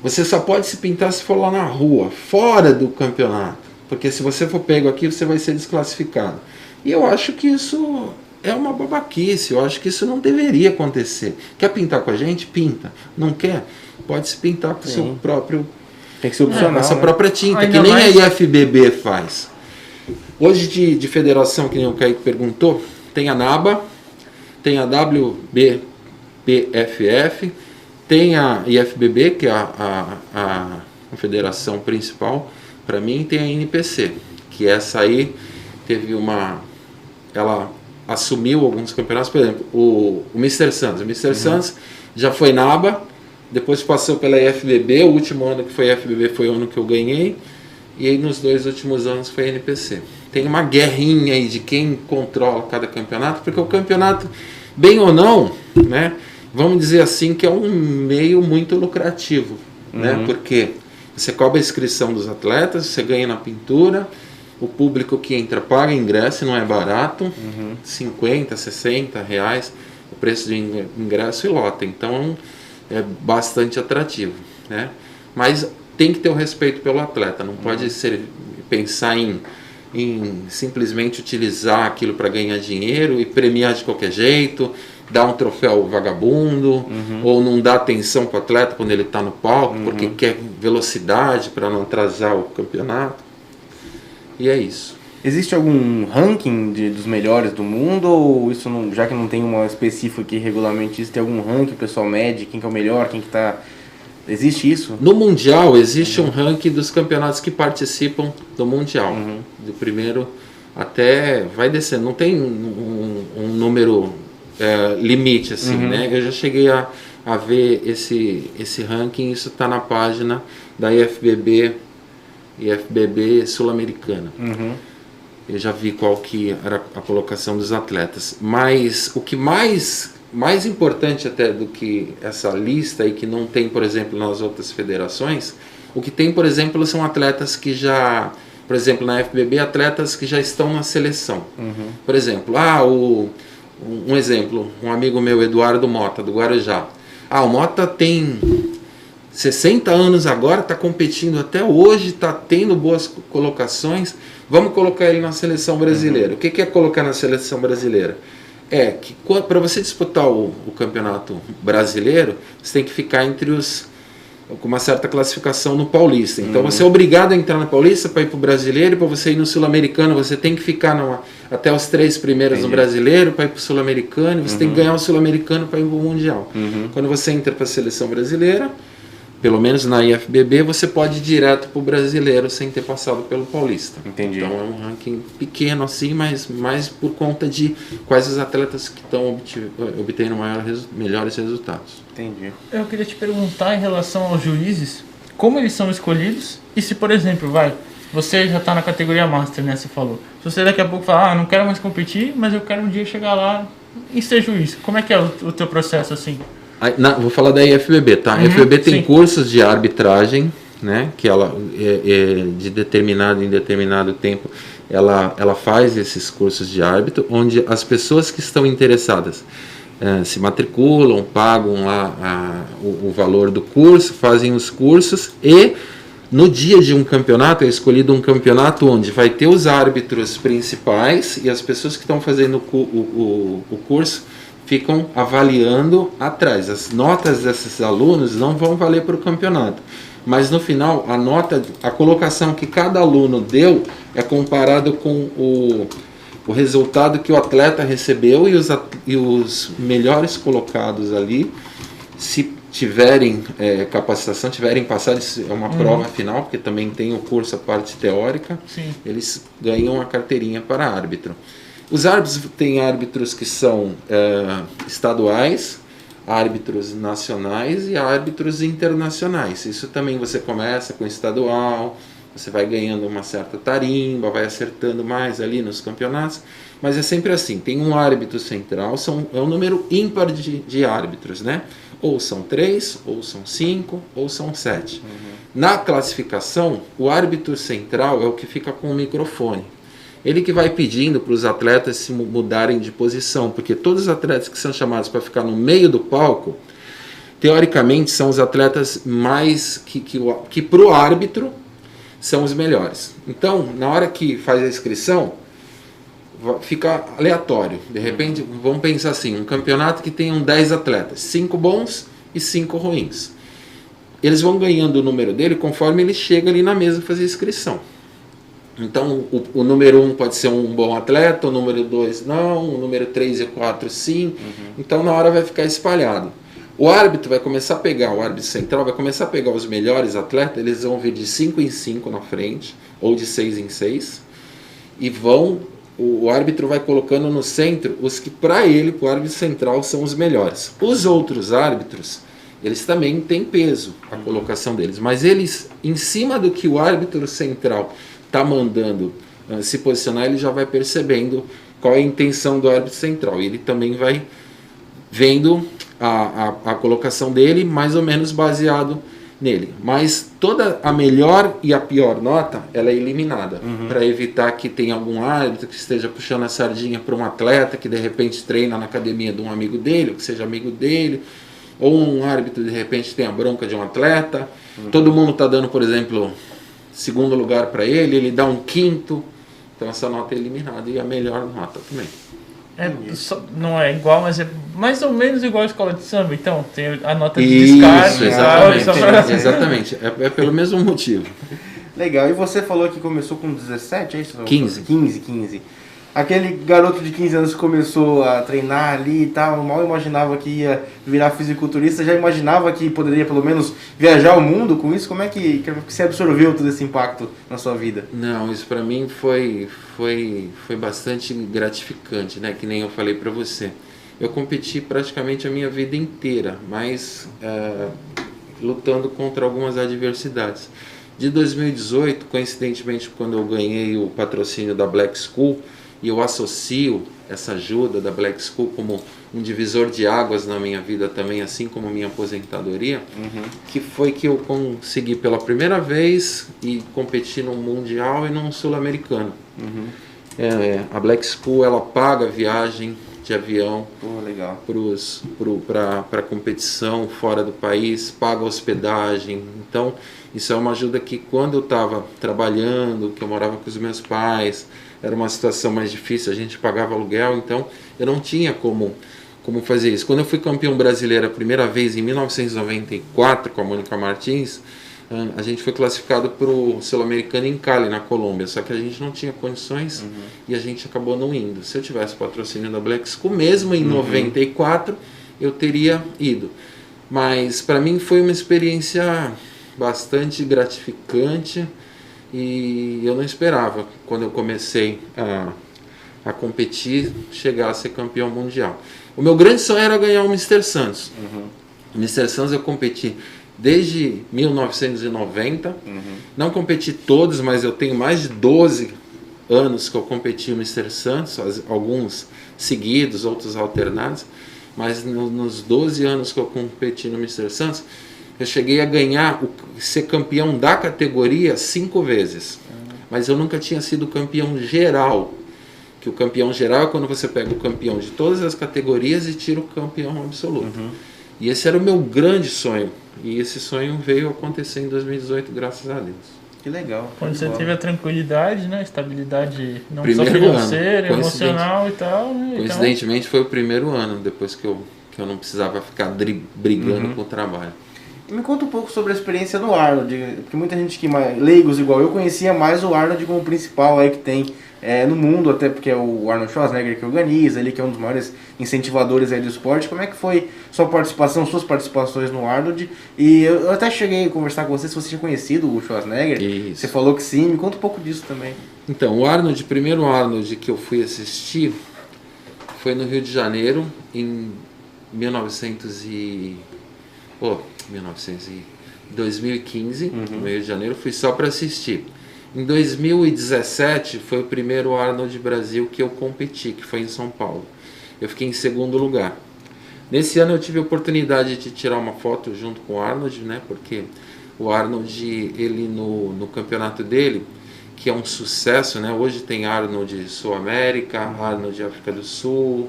[SPEAKER 3] você só pode se pintar se for lá na rua, fora do campeonato, porque se você for pego aqui, você vai ser desclassificado. E eu acho que isso é uma babaquice, eu acho que isso não deveria acontecer. Quer pintar com a gente? Pinta. Não quer? Pode se pintar com o seu próprio...
[SPEAKER 1] Tem que ser opcional,
[SPEAKER 3] essa
[SPEAKER 1] né?
[SPEAKER 3] própria tinta,
[SPEAKER 2] Ainda
[SPEAKER 3] que nem
[SPEAKER 2] mais...
[SPEAKER 3] a IFBB faz. Hoje de federação, que nem o Kaique perguntou, tem a NABA, tem a WBPFF, tem a IFBB, que é a federação principal, para mim, tem a NPC, que essa aí teve ela assumiu alguns campeonatos, por exemplo, o Mr. Santos. O Mr. Santos já foi NABA, depois passou pela IFBB, o último ano que foi IFBB foi o ano que eu ganhei, e aí nos 2 últimos anos foi NPC. Tem uma guerrinha aí de quem controla cada campeonato, porque o campeonato, bem ou não, né, vamos dizer assim, que é um meio muito lucrativo, né, porque você cobra a inscrição dos atletas, você ganha na pintura, o público que entra paga ingresso, não é barato, 50, 60 reais o preço de ingresso e lota, então é bastante atrativo, né? Mas tem que ter o respeito pelo atleta, não pode pensar em simplesmente utilizar aquilo para ganhar dinheiro e premiar de qualquer jeito, dar um troféu vagabundo, ou não dar atenção para o atleta quando ele está no palco, porque quer velocidade para não atrasar o campeonato. E é isso.
[SPEAKER 1] Existe algum ranking dos melhores do mundo, ou isso não, já que não tem uma específica que regulamente isso, tem algum ranking, o pessoal mede, quem que é o melhor, quem que tá... Existe isso?
[SPEAKER 3] No Mundial existe um ranking dos campeonatos que participam do Mundial. Do primeiro até vai descendo, não tem um número limite assim, né? Eu já cheguei a ver esse ranking, isso está na página da IFBB Sul-Americana. Eu já vi qual que era a colocação dos atletas, mas o que mais importante até do que essa lista aí, que não tem, por exemplo, nas outras federações, o que tem, por exemplo, são atletas que já, por exemplo, na FBB, atletas que já estão na seleção. Por exemplo, um exemplo, um amigo meu, Eduardo Mota, do Guarujá. O Mota tem 60 anos agora, está competindo até hoje, está tendo boas colocações, vamos colocar ele na seleção brasileira. O que é colocar na seleção brasileira? É que para você disputar o campeonato brasileiro, você tem que ficar com uma certa classificação no Paulista. Então você é obrigado a entrar no Paulista para ir para o brasileiro, e para você ir no Sul-Americano você tem que ficar até os 3 primeiros no brasileiro para ir para o Sul-Americano, e você tem que ganhar o Sul-Americano para ir para o Mundial. Quando você entra para a seleção brasileira, pelo menos na IFBB, você pode ir direto para o brasileiro sem ter passado pelo Paulista.
[SPEAKER 1] Entendi.
[SPEAKER 3] Então é um ranking pequeno assim, mas mais por conta de quais os atletas que estão obtendo melhores resultados.
[SPEAKER 1] Entendi.
[SPEAKER 2] Eu queria te perguntar em relação aos juízes, como eles são escolhidos, e se, por exemplo, você já está na categoria Master, né, você falou. Se você daqui a pouco falar, não quero mais competir, mas eu quero um dia chegar lá e ser juiz. Como é que é o teu processo assim?
[SPEAKER 3] Vou falar da IFBB, tá? A IFBB tem cursos de arbitragem, né, que ela de determinado em determinado tempo ela faz esses cursos de árbitro, onde as pessoas que estão interessadas se matriculam, pagam lá o valor do curso, fazem os cursos e no dia de um campeonato é escolhido um campeonato onde vai ter os árbitros principais e as pessoas que estão fazendo o curso ficam avaliando atrás. As notas desses alunos não vão valer para o campeonato, mas no final a colocação que cada aluno deu é comparado com o resultado que o atleta recebeu e os melhores colocados ali, se tiverem capacitação, tiverem passado, é uma prova final, porque também tem o curso, a parte teórica,
[SPEAKER 2] Sim.
[SPEAKER 3] eles ganham a carteirinha para árbitro. Os árbitros têm árbitros que são estaduais, árbitros nacionais e árbitros internacionais. Isso também você começa com estadual, você vai ganhando uma certa tarimba, vai acertando mais ali nos campeonatos, mas é sempre assim, tem um árbitro central, é um número ímpar de árbitros, né? Ou são 3, ou são 5, ou são 7. Na classificação, o árbitro central é o que fica com o microfone. Ele que vai pedindo para os atletas se mudarem de posição, porque todos os atletas que são chamados para ficar no meio do palco, teoricamente são os atletas mais que para o árbitro são os melhores. Então, na hora que faz a inscrição, fica aleatório. De repente, vamos pensar assim, um campeonato que tem 10 atletas, 5 bons e 5 ruins. Eles vão ganhando o número dele conforme ele chega ali na mesa fazer a inscrição. Então, o número 1 pode ser um bom atleta, o número 2 não, o número 3 e 4 sim. Então, na hora vai ficar espalhado. O árbitro vai começar a pegar, o árbitro central vai começar a pegar os melhores atletas, eles vão vir de 5 em 5 na frente, ou de 6 em 6, e o árbitro vai colocando no centro os que para o árbitro central, são os melhores. Os outros árbitros, eles também têm peso, a colocação deles, mas eles, em cima do que o árbitro central está mandando se posicionar, ele já vai percebendo qual é a intenção do árbitro central, e ele também vai vendo a colocação dele mais ou menos baseado nele, mas toda a melhor e a pior nota ela é eliminada, para evitar que tenha algum árbitro que esteja puxando a sardinha para um atleta que de repente treina na academia de um amigo dele, ou que seja amigo dele, ou um árbitro de repente tem a bronca de um atleta, todo mundo está dando, por exemplo, segundo lugar para ele dá um quinto, então essa nota é eliminada, e a melhor nota também.
[SPEAKER 2] Não é igual, mas é mais ou menos igual a escola de samba. Então, tem a nota de
[SPEAKER 3] Isso,
[SPEAKER 2] descarte.
[SPEAKER 3] exatamente. É pelo mesmo motivo.
[SPEAKER 1] Legal. E você falou que começou com 17, é isso?
[SPEAKER 3] 15.
[SPEAKER 1] 15. Aquele garoto de 15 anos que começou a treinar ali e tal, mal imaginava que ia virar fisiculturista, já imaginava que poderia pelo menos viajar o mundo com isso? Como é que você absorveu todo esse impacto na sua vida?
[SPEAKER 3] Não, isso para mim foi bastante gratificante, né? Que nem eu falei para você. Eu competi praticamente a minha vida inteira, mas lutando contra algumas adversidades. De 2018, coincidentemente, quando eu ganhei o patrocínio da Black School, e eu associo essa ajuda da Black School como um divisor de águas na minha vida também, assim como minha aposentadoria, que foi que eu consegui pela primeira vez e competir num mundial e num sul-americano. A Black School ela paga a viagem de avião para competição fora do país, paga hospedagem. Então isso é uma ajuda que quando eu estava trabalhando, que eu morava com os meus pais, era uma situação mais difícil, a gente pagava aluguel, então eu não tinha como fazer isso. Quando eu fui campeão brasileiro a primeira vez em 1994 com a Mônica Martins, a gente foi classificado para o Sul-Americano em Cali, na Colômbia, só que a gente não tinha condições e a gente acabou não indo. Se eu tivesse patrocínio da Black School, mesmo em 94, eu teria ido. Mas para mim foi uma experiência bastante gratificante e eu não esperava, quando eu comecei a competir, chegar a ser campeão mundial. O meu grande sonho era ganhar o Mr. Santos. O Mr. Santos eu competi desde 1990, não competi todos, mas eu tenho mais de 12 anos que eu competi o Mr. Santos, alguns seguidos, outros alternados, mas nos 12 anos que eu competi no Mr. Santos, Eu cheguei a ser campeão da categoria 5 vezes, mas eu nunca tinha sido campeão geral. Que o campeão geral é quando você pega o campeão de todas as categorias e tira o campeão absoluto. E esse era o meu grande sonho. E esse sonho veio acontecer em 2018, graças a Deus.
[SPEAKER 1] Que legal.
[SPEAKER 2] Quando você teve a tranquilidade, né? Estabilidade não
[SPEAKER 3] Primeiro
[SPEAKER 2] só financeira,
[SPEAKER 3] ano,
[SPEAKER 2] emocional e tal, né?
[SPEAKER 3] Coincidentemente foi o primeiro ano, depois que eu não precisava ficar brigando com o trabalho.
[SPEAKER 1] E me conta um pouco sobre a experiência do Arnold, porque muita gente que leigos igual eu conhecia mais o Arnold como principal aí que tem no mundo, até porque é o Arnold Schwarzenegger que organiza, ele que é um dos maiores incentivadores aí do esporte. Como é que foi suas participações no Arnold? E eu até cheguei a conversar com você se você tinha conhecido o Schwarzenegger.
[SPEAKER 3] Isso.
[SPEAKER 1] Você falou que sim, me conta um pouco disso também.
[SPEAKER 3] Então, o primeiro Arnold que eu fui assistir foi no Rio de Janeiro em 2015, no Rio de Janeiro, fui só para assistir. Em 2017 foi o primeiro Arnold Brasil que eu competi, que foi em São Paulo. Eu fiquei em segundo lugar. Nesse ano eu tive a oportunidade de tirar uma foto junto com o Arnold, né? Porque o Arnold, ele no campeonato dele, que é um sucesso, né? Hoje tem Arnold Sul América, Arnold África do Sul,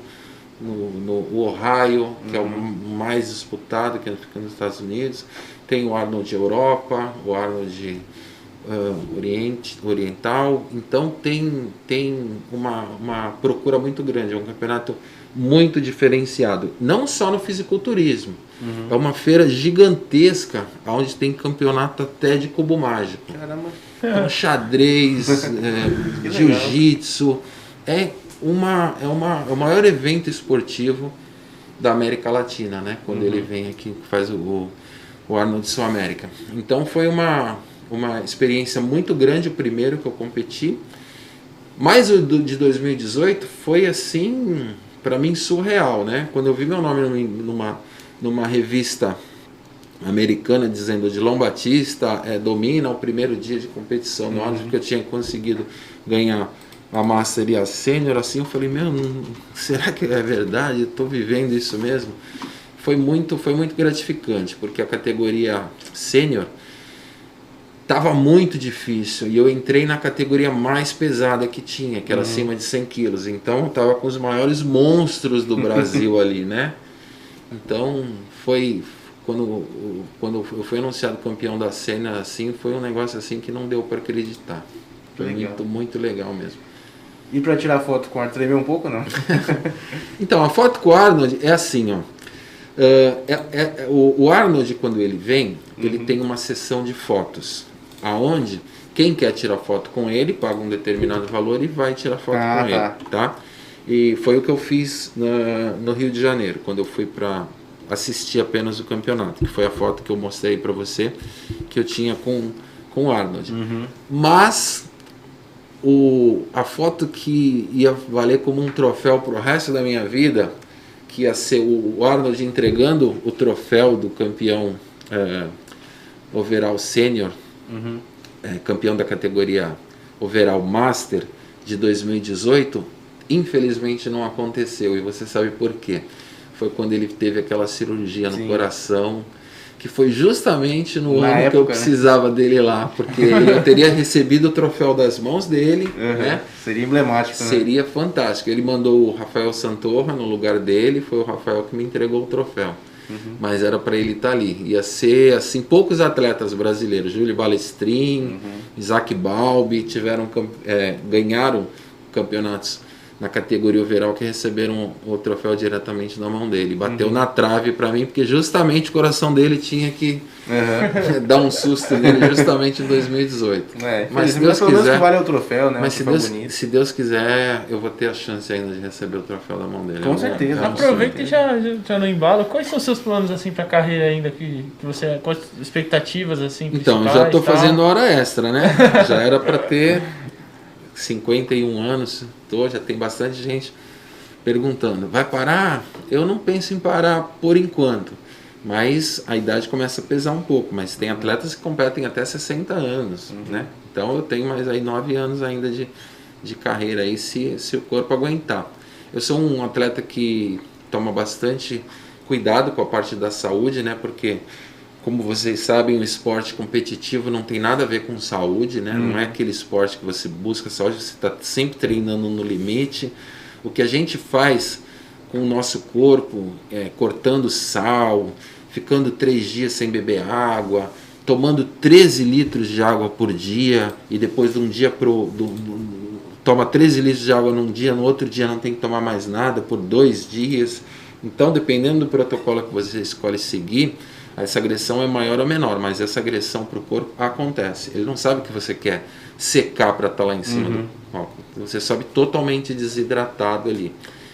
[SPEAKER 3] no Ohio, que é o mais disputado, que fica nos Estados Unidos. Tem o Arnold Europa, o Arnold Oriental. Então tem uma procura muito grande. É um campeonato muito diferenciado. Não só no fisiculturismo. É uma feira gigantesca, onde tem campeonato até de cubo mágico.
[SPEAKER 1] Caramba.
[SPEAKER 3] Então, xadrez, jiu-jitsu. É o maior evento esportivo da América Latina, né? Quando ele vem aqui, faz o Arnold Sul América. Então foi uma experiência muito grande, o primeiro que eu competi. Mas o de 2018 foi assim, para mim, surreal, né? Quando eu vi meu nome numa revista americana dizendo Odilon Batista domina o primeiro dia de competição no Arnold, porque eu tinha conseguido ganhar a Master e a Sênior, assim, eu falei, será que é verdade? Eu estou vivendo isso mesmo? Foi muito gratificante, porque a categoria Sênior estava muito difícil, e eu entrei na categoria mais pesada que tinha, que era acima de 100 quilos, então eu estava com os maiores monstros do Brasil ali, né? Então, quando eu fui anunciado campeão da Sênior, assim, foi um negócio assim que não deu para acreditar. Foi muito legal mesmo.
[SPEAKER 1] E para tirar foto com o Arnold, tremeu um pouco, não?
[SPEAKER 3] Então, a foto com o Arnold é assim, ó. O Arnold, quando ele vem, ele tem uma sessão de fotos, aonde quem quer tirar foto com ele paga um determinado valor e vai tirar foto com ele, tá? E foi o que eu fiz no Rio de Janeiro, quando eu fui para assistir apenas o campeonato, que foi a foto que eu mostrei para você, que eu tinha com o Arnold. Mas a foto que ia valer como um troféu pro resto da minha vida, que ia ser o Arnold entregando o troféu do campeão overall sênior, campeão da categoria overall master de 2018, infelizmente não aconteceu. E você sabe por quê? Foi quando ele teve aquela cirurgia no coração, que foi justamente no ano época, que eu precisava dele lá, porque eu teria recebido o troféu das mãos dele, né?
[SPEAKER 1] Seria emblemático, né?
[SPEAKER 3] Seria fantástico. Ele mandou o Rafael Santorra no lugar dele, foi o Rafael que me entregou o troféu. Mas era para ele estar ali. Ia ser assim, poucos atletas brasileiros, Júlio Balestrin, Isaac Balbi, ganharam campeonatos na categoria overall que receberam o troféu diretamente na mão dele. Bateu na trave para mim, porque justamente o coração dele tinha que dar um susto nele justamente em 2018.
[SPEAKER 1] Mas se Deus quiser, vale o troféu, né?
[SPEAKER 3] Mas se Deus quiser, eu vou ter a chance ainda de receber o troféu da mão dele.
[SPEAKER 1] Com certeza.
[SPEAKER 2] Aproveita e já no embalo. Quais são os seus planos assim para a carreira ainda que você, quais expectativas assim?
[SPEAKER 3] Então, já estou fazendo hora extra, né? Já era para ter 51 anos, já tem bastante gente perguntando, vai parar? Eu não penso em parar por enquanto, mas a idade começa a pesar um pouco, mas tem atletas que competem até 60 anos, né? Então eu tenho mais aí 9 anos ainda de carreira aí, se o corpo aguentar. Eu sou um atleta que toma bastante cuidado com a parte da saúde, né? Porque Como vocês sabem, o esporte competitivo não tem nada a ver com saúde, né? Não é aquele esporte que você busca saúde, você está sempre treinando no limite. O que a gente faz com o nosso corpo, cortando sal, ficando 3 dias sem beber água, tomando 13 litros de água por dia, e depois de um dia toma 13 litros de água num dia, no outro dia não tem que tomar mais nada por 2 dias. Então, dependendo do protocolo que você escolhe seguir, essa agressão é maior ou menor, mas essa agressão para o corpo acontece. Ele não sabe que você quer secar para estar lá em cima do palco. Você sobe totalmente desidratado ali.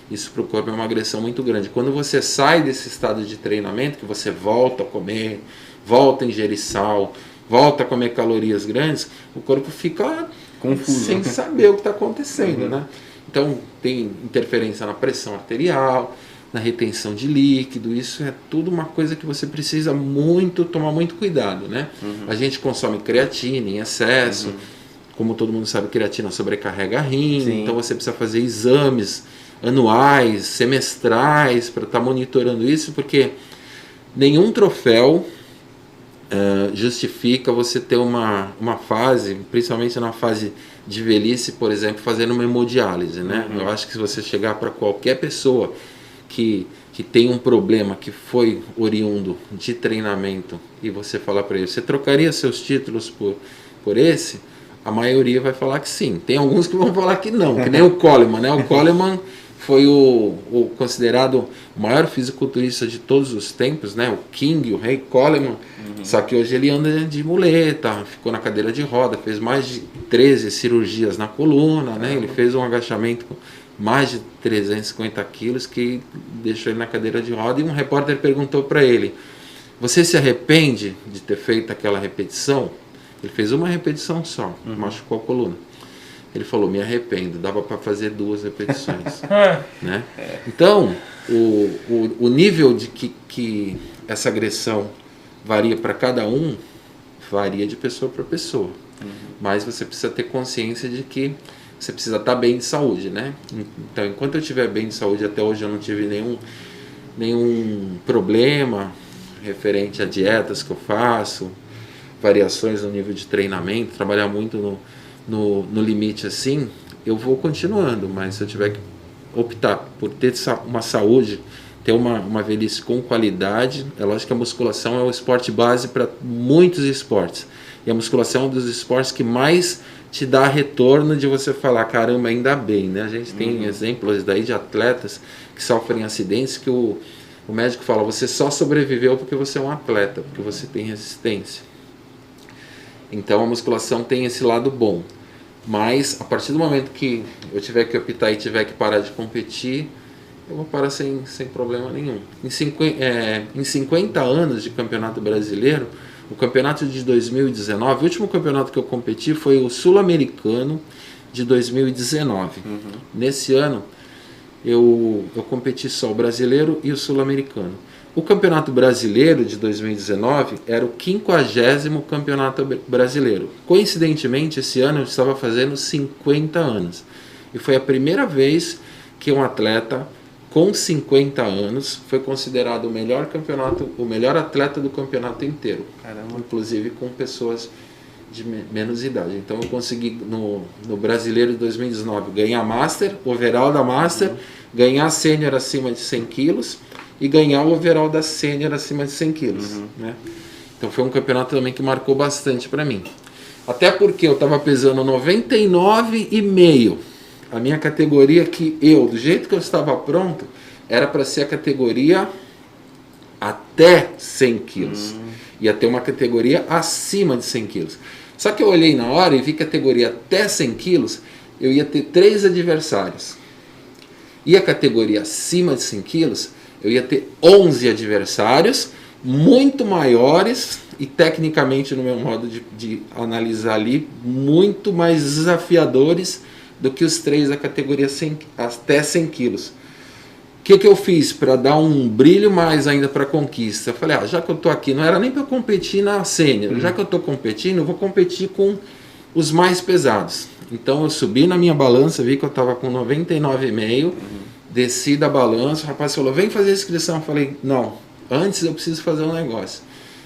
[SPEAKER 3] Isso para o corpo é uma agressão muito grande. Quando você sai desse estado de treinamento, que você volta a comer, volta a ingerir sal, volta a comer calorias grandes, o corpo fica confuso, sem saber o que está acontecendo, né? Então tem interferência na pressão arterial, na retenção de líquido. Isso é tudo uma coisa que você precisa tomar muito cuidado, né? A gente consome creatina em excesso, como todo mundo sabe, creatina sobrecarrega rim, então você precisa fazer exames anuais, semestrais, para estar monitorando isso, porque nenhum troféu justifica você ter uma fase, principalmente na fase de velhice, por exemplo, fazendo uma hemodiálise, né? Eu acho que se você chegar para qualquer pessoa que tem um problema que foi oriundo de treinamento e você falar para ele, você trocaria seus títulos por esse? A maioria vai falar que sim. Tem alguns que vão falar que não, que nem o Coleman, né? O Coleman foi o considerado o maior fisiculturista de todos os tempos, né? O King, o Rei Coleman. Só que hoje ele anda de muleta, ficou na cadeira de roda, fez mais de 13 cirurgias na coluna, né? Ele fez um agachamento com mais de 350 quilos que deixou ele na cadeira de roda, e um repórter perguntou para ele, você se arrepende de ter feito aquela repetição? Ele fez uma repetição só, machucou a coluna. Ele falou, me arrependo, dava para fazer 2 repetições. Né? Então, o nível de que essa agressão varia para cada um, varia de pessoa para pessoa. Mas você precisa ter consciência de que você precisa estar bem de saúde, né? Então, enquanto eu estiver bem de saúde, até hoje eu não tive nenhum problema referente a dietas que eu faço, variações no nível de treinamento, trabalhar muito no limite assim, eu vou continuando, mas se eu tiver que optar por ter uma saúde, ter uma velhice com qualidade, é lógico que a musculação é o esporte base para muitos esportes, e a musculação é um dos esportes que mais te dá retorno de você falar, caramba, ainda bem, né? A gente tem exemplos daí de atletas que sofrem acidentes que o médico fala, você só sobreviveu porque você é um atleta, porque você tem resistência. Então a musculação tem esse lado bom, mas a partir do momento que eu tiver que optar e tiver que parar de competir, eu vou parar sem problema nenhum. Em 50 anos de campeonato brasileiro, o campeonato de 2019, o último campeonato que eu competi foi o Sul-Americano de 2019. Nesse ano eu competi só o brasileiro e o sul-americano. O campeonato brasileiro de 2019 era o 50º campeonato brasileiro. Coincidentemente, esse ano eu estava fazendo 50 anos. E foi a primeira vez que um atleta com 50 anos foi considerado o melhor atleta do campeonato inteiro. Caramba. Inclusive com pessoas de menos idade. Então eu consegui no brasileiro de 2019 ganhar Master, overall da Master, ganhar Sênior acima de 100 quilos e ganhar o overall da Sênior acima de 100 quilos. Né? Então foi um campeonato também que marcou bastante para mim. Até porque eu estava pesando 99,5. A minha categoria do jeito que eu estava pronto, era para ser a categoria até 100 quilos. Ia ter uma categoria acima de 100 quilos. Só que eu olhei na hora e vi categoria até 100 quilos, eu ia ter 3 adversários. E a categoria acima de 100 quilos, eu ia ter 11 adversários, muito maiores e tecnicamente, no meu modo de analisar ali, muito mais desafiadores do que os 3 da categoria até 100 quilos. O que eu fiz para dar um brilho mais ainda para a conquista? Eu falei, já que eu estou aqui, não era nem para competir na sênior, já que eu estou competindo, eu vou competir com os mais pesados. Então eu subi na minha balança, vi que eu estava com 99,5, desci da balança, o rapaz falou, vem fazer a inscrição. Eu falei, não, antes eu preciso fazer um negócio.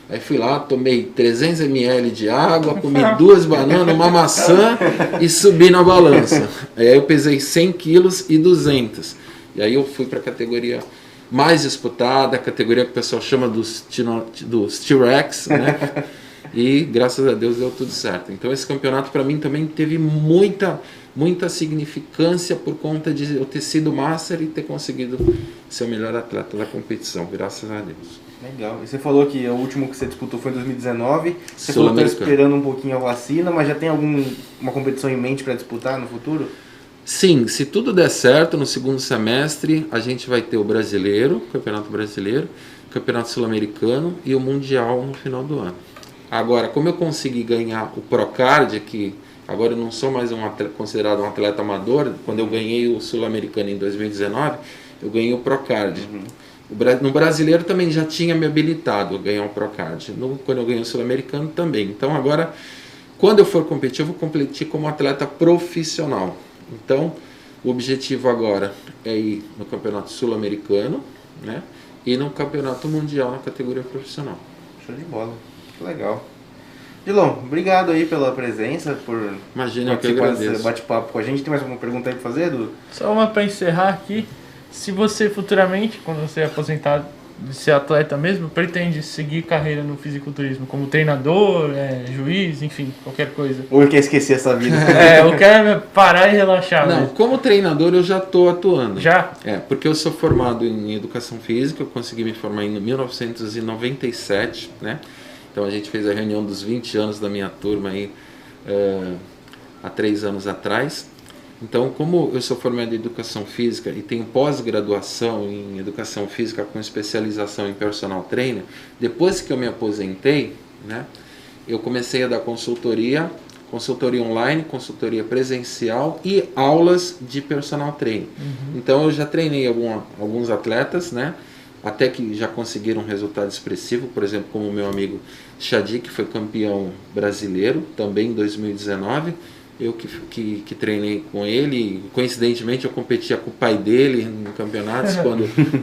[SPEAKER 3] Aí fui lá, tomei 300 ml de água, comi 2 bananas, uma maçã e subi na balança. Aí eu pesei 100 quilos e 200. E aí eu fui para a categoria mais disputada, a categoria que o pessoal chama dos T-Rex, né? E graças a Deus deu tudo certo. Então esse campeonato para mim também teve muita significância por conta de eu ter sido Master e ter conseguido ser o melhor atleta da competição, graças a Deus.
[SPEAKER 1] Legal. E você falou que o último que você disputou foi em 2019. Você falou que está esperando um pouquinho a vacina, mas já tem alguma competição em mente para disputar no futuro?
[SPEAKER 3] Sim, se tudo der certo, no segundo semestre a gente vai ter o brasileiro, o Campeonato Brasileiro, o Campeonato Sul-Americano e o Mundial no final do ano. Agora, como eu consegui ganhar o Procard, que agora eu não sou mais considerado um atleta amador, quando eu ganhei o Sul-Americano em 2019, eu ganhei o Procard. No brasileiro também já tinha me habilitado a ganhar o Procard. Quando eu ganhei o Sul-Americano também. Então agora, quando eu for competir, eu vou competir como atleta profissional. Então, o objetivo agora é ir no Campeonato Sul-Americano, né? E no Campeonato Mundial na categoria profissional.
[SPEAKER 1] Show de bola. Que legal. Dilon, obrigado aí pela presença, por
[SPEAKER 3] Imagina, eu que agradeço.
[SPEAKER 1] Desse bate-papo com a gente. Tem mais alguma pergunta aí para fazer, Edu?
[SPEAKER 2] Só uma para encerrar aqui. Se você futuramente, quando você é aposentado de ser atleta mesmo, pretende seguir carreira no fisiculturismo como treinador, juiz, enfim, qualquer coisa.
[SPEAKER 1] Ou quer esquecer essa vida?
[SPEAKER 2] Eu quero parar e relaxar.
[SPEAKER 3] Não,
[SPEAKER 2] mesmo.
[SPEAKER 3] como treinador eu já estou atuando.
[SPEAKER 2] Já?
[SPEAKER 3] Porque eu sou formado em Educação Física, eu consegui me formar em 1997, né? Então a gente fez a reunião dos 20 anos da minha turma aí, há 3 anos atrás. Então, como eu sou formado em Educação Física e tenho pós-graduação em Educação Física com especialização em Personal Trainer, depois que eu me aposentei, né, eu comecei a dar consultoria online, consultoria presencial e aulas de Personal Trainer. Então, eu já treinei alguns atletas, né, até que já conseguiram um resultado expressivo, por exemplo, como o meu amigo Shadi, que foi campeão brasileiro, também em 2019, eu que treinei com ele. Coincidentemente eu competia com o pai dele em campeonatos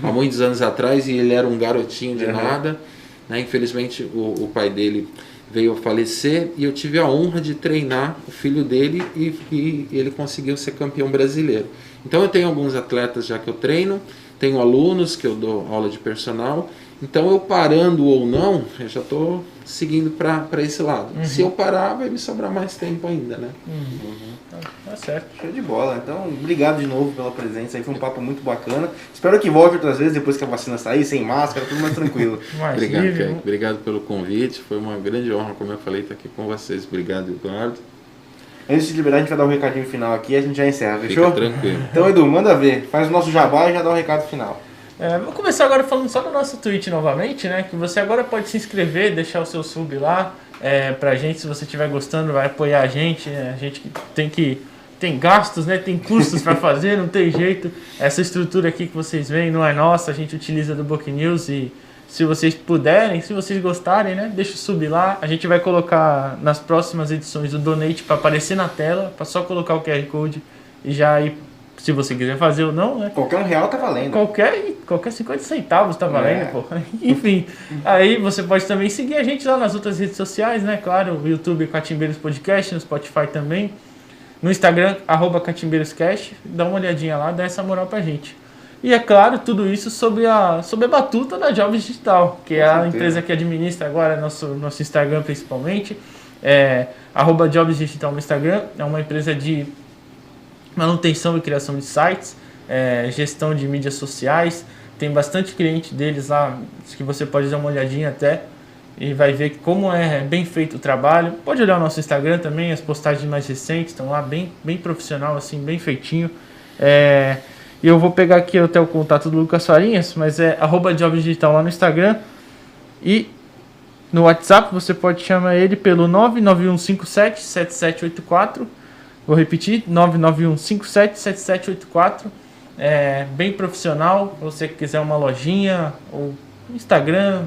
[SPEAKER 3] há muitos anos atrás, e ele era um garotinho de nada, né? Infelizmente o pai dele veio a falecer e eu tive a honra de treinar o filho dele e ele conseguiu ser campeão brasileiro. Então eu tenho alguns atletas já que eu treino, tenho alunos que eu dou aula de personal. Então eu parando ou não, eu já estou seguindo para esse lado. Se eu parar, vai me sobrar mais tempo ainda, né?
[SPEAKER 2] Tá certo.
[SPEAKER 1] Show de bola. Então, obrigado de novo pela presença aí, foi um papo muito bacana. Espero que volte outras vezes, depois que a vacina sair, sem máscara, tudo mais tranquilo.
[SPEAKER 3] Obrigado, Kaique. Obrigado pelo convite, foi uma grande honra, como eu falei, estar aqui com vocês. Obrigado, Eduardo.
[SPEAKER 1] Antes de liberar, a gente vai dar um recadinho final aqui e a gente já encerra, fechou?
[SPEAKER 3] Fica tranquilo.
[SPEAKER 1] Então, Edu, manda ver. Faz o nosso jabá e já dá um recado final.
[SPEAKER 2] Vou começar agora falando só do nosso Twitch novamente, né? Que você agora pode se inscrever, deixar o seu sub lá pra gente. Se você estiver gostando, vai apoiar a gente. A gente tem gastos, né? Tem custos para fazer, não tem jeito. Essa estrutura aqui que vocês veem não é nossa, a gente utiliza do Book News. E se vocês puderem, se vocês gostarem, né? Deixa o sub lá. A gente vai colocar nas próximas edições o donate para aparecer na tela, para só colocar o QR Code e já ir. Se você quiser fazer ou não, né?
[SPEAKER 1] Qualquer R$1 tá valendo.
[SPEAKER 2] Qualquer 50 centavos tá valendo, pô. Enfim, aí você pode também seguir a gente lá nas outras redes sociais, né? Claro, o YouTube Catimbeiros Podcast, no Spotify também. No Instagram, @CatimbeirosCast. Dá uma olhadinha lá, dá essa moral pra gente. E é claro, tudo isso sob a batuta da Jobs Digital, que é a empresa que administra agora nosso Instagram principalmente. @Jobs Digital no Instagram. É uma empresa de manutenção e criação de sites, gestão de mídias sociais. Tem bastante cliente deles lá que você pode dar uma olhadinha até e vai ver como é bem feito o trabalho. Pode olhar o nosso Instagram também, as postagens mais recentes estão lá bem profissional, assim, bem feitinho. E eu vou pegar aqui até o contato do Lucas Farinhas, mas é @jobsdigital lá no Instagram. E no WhatsApp você pode chamar ele pelo 991577784. Vou repetir, 991577784. Bem profissional. Se você quiser uma lojinha, ou Instagram,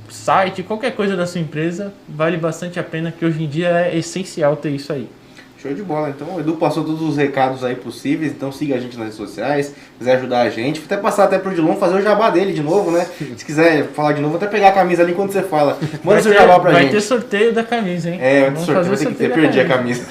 [SPEAKER 2] site, qualquer coisa da sua empresa, vale bastante a pena, que hoje em dia é essencial ter isso aí.
[SPEAKER 1] Show de bola. Então o Edu passou todos os recados aí possíveis, então siga a gente nas redes sociais, quiser ajudar a gente, vou até passar até pro Dilon fazer o jabá dele de novo, né? Se quiser falar de novo, vou até pegar a camisa ali enquanto você fala. Manda seu jabá pra gente.
[SPEAKER 2] Vai ter sorteio da camisa, hein?
[SPEAKER 1] É, vai ter sorteio, vai ter que ter, perdi a camisa.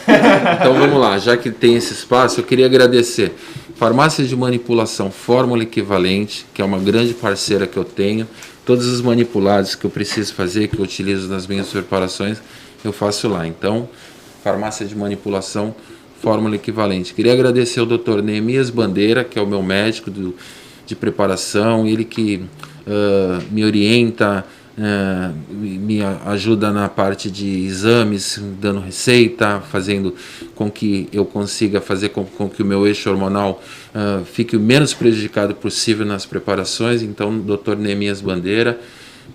[SPEAKER 3] Então vamos lá, já que tem esse espaço, eu queria agradecer Farmácia de Manipulação Fórmula Equivalente, que é uma grande parceira que eu tenho. Todos os manipulados que eu preciso fazer, que eu utilizo nas minhas preparações, eu faço lá. Então, Farmácia de Manipulação Fórmula Equivalente. Queria agradecer ao Dr. Neemias Bandeira, que é o meu médico de preparação, ele que me orienta, me ajuda na parte de exames, dando receita, fazendo com que eu consiga fazer com que o meu eixo hormonal fique o menos prejudicado possível nas preparações. Então, Dr. Neemias Bandeira,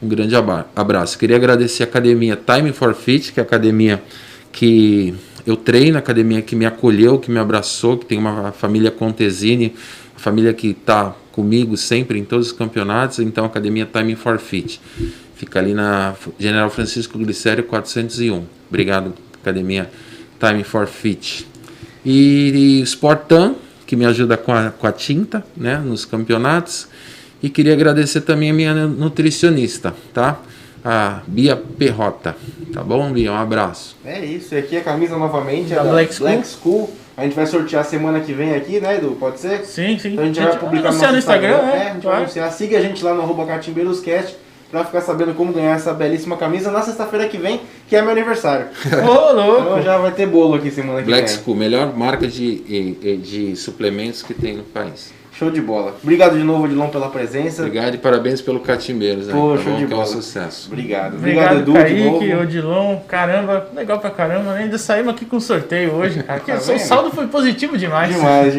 [SPEAKER 3] um grande abraço. Queria agradecer a academia Time for Fit, que é a academia que eu treino, a academia que me acolheu, que me abraçou, que tem uma família Contesini, uma família que está comigo sempre em todos os campeonatos. Então, a academia Time for Fit fica ali na General Francisco Glicério 401. Obrigado, academia Time for Fit. E Sportan, que me ajuda com a tinta, né, nos campeonatos. E queria agradecer também a minha nutricionista, tá? A Bia Perrota. Tá bom, Bia? Um abraço.
[SPEAKER 1] É isso, e aqui a camisa novamente
[SPEAKER 2] Da
[SPEAKER 1] é da
[SPEAKER 2] Black
[SPEAKER 1] School. A gente vai sortear semana que vem aqui, né, Edu? Pode ser?
[SPEAKER 2] Sim.
[SPEAKER 1] Então a gente vai publicar
[SPEAKER 2] anunciar no Instagram,
[SPEAKER 1] a
[SPEAKER 2] né?
[SPEAKER 1] gente vai anunciar. Siga a gente lá no @catimbeiroscast pra ficar sabendo como ganhar essa belíssima camisa na sexta-feira que vem, que é meu aniversário.
[SPEAKER 2] Ô, louco!
[SPEAKER 1] Então já vai ter bolo aqui semana que
[SPEAKER 3] Black
[SPEAKER 1] vem.
[SPEAKER 3] School, melhor marca de suplementos que tem no país.
[SPEAKER 1] Show de bola. Obrigado de novo, Dilon, pela presença.
[SPEAKER 3] Obrigado e parabéns pelo Catimbeiros.
[SPEAKER 1] Pô,
[SPEAKER 3] Tá
[SPEAKER 1] show
[SPEAKER 3] bom?
[SPEAKER 1] de
[SPEAKER 3] Que é um
[SPEAKER 1] bola.
[SPEAKER 3] sucesso.
[SPEAKER 1] Obrigado.
[SPEAKER 2] Obrigado,
[SPEAKER 1] Edu,
[SPEAKER 2] Kaique,
[SPEAKER 1] de novo.
[SPEAKER 2] Odilon. Caramba, legal pra caramba. Ainda saímos aqui com sorteio hoje, cara.
[SPEAKER 1] Tá
[SPEAKER 2] O
[SPEAKER 1] vendo?
[SPEAKER 2] saldo foi positivo demais.
[SPEAKER 1] Demais.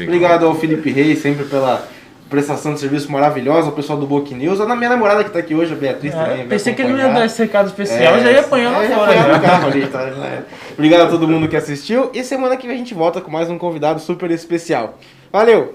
[SPEAKER 1] Obrigado ao Felipe Reis, sempre pela prestação de serviço maravilhosa, ao pessoal do Book News, a minha namorada que tá aqui hoje, a Beatriz também. vai
[SPEAKER 2] Pensei que ele não ia
[SPEAKER 1] acompanhar.
[SPEAKER 2] dar esse recado especial, já ia apanhar lá
[SPEAKER 1] ia
[SPEAKER 2] fora.
[SPEAKER 1] apanhar
[SPEAKER 2] Já.
[SPEAKER 1] no carro ali, tá? Obrigado a todo mundo que assistiu e semana que vem a gente volta com mais um convidado super especial. Valeu!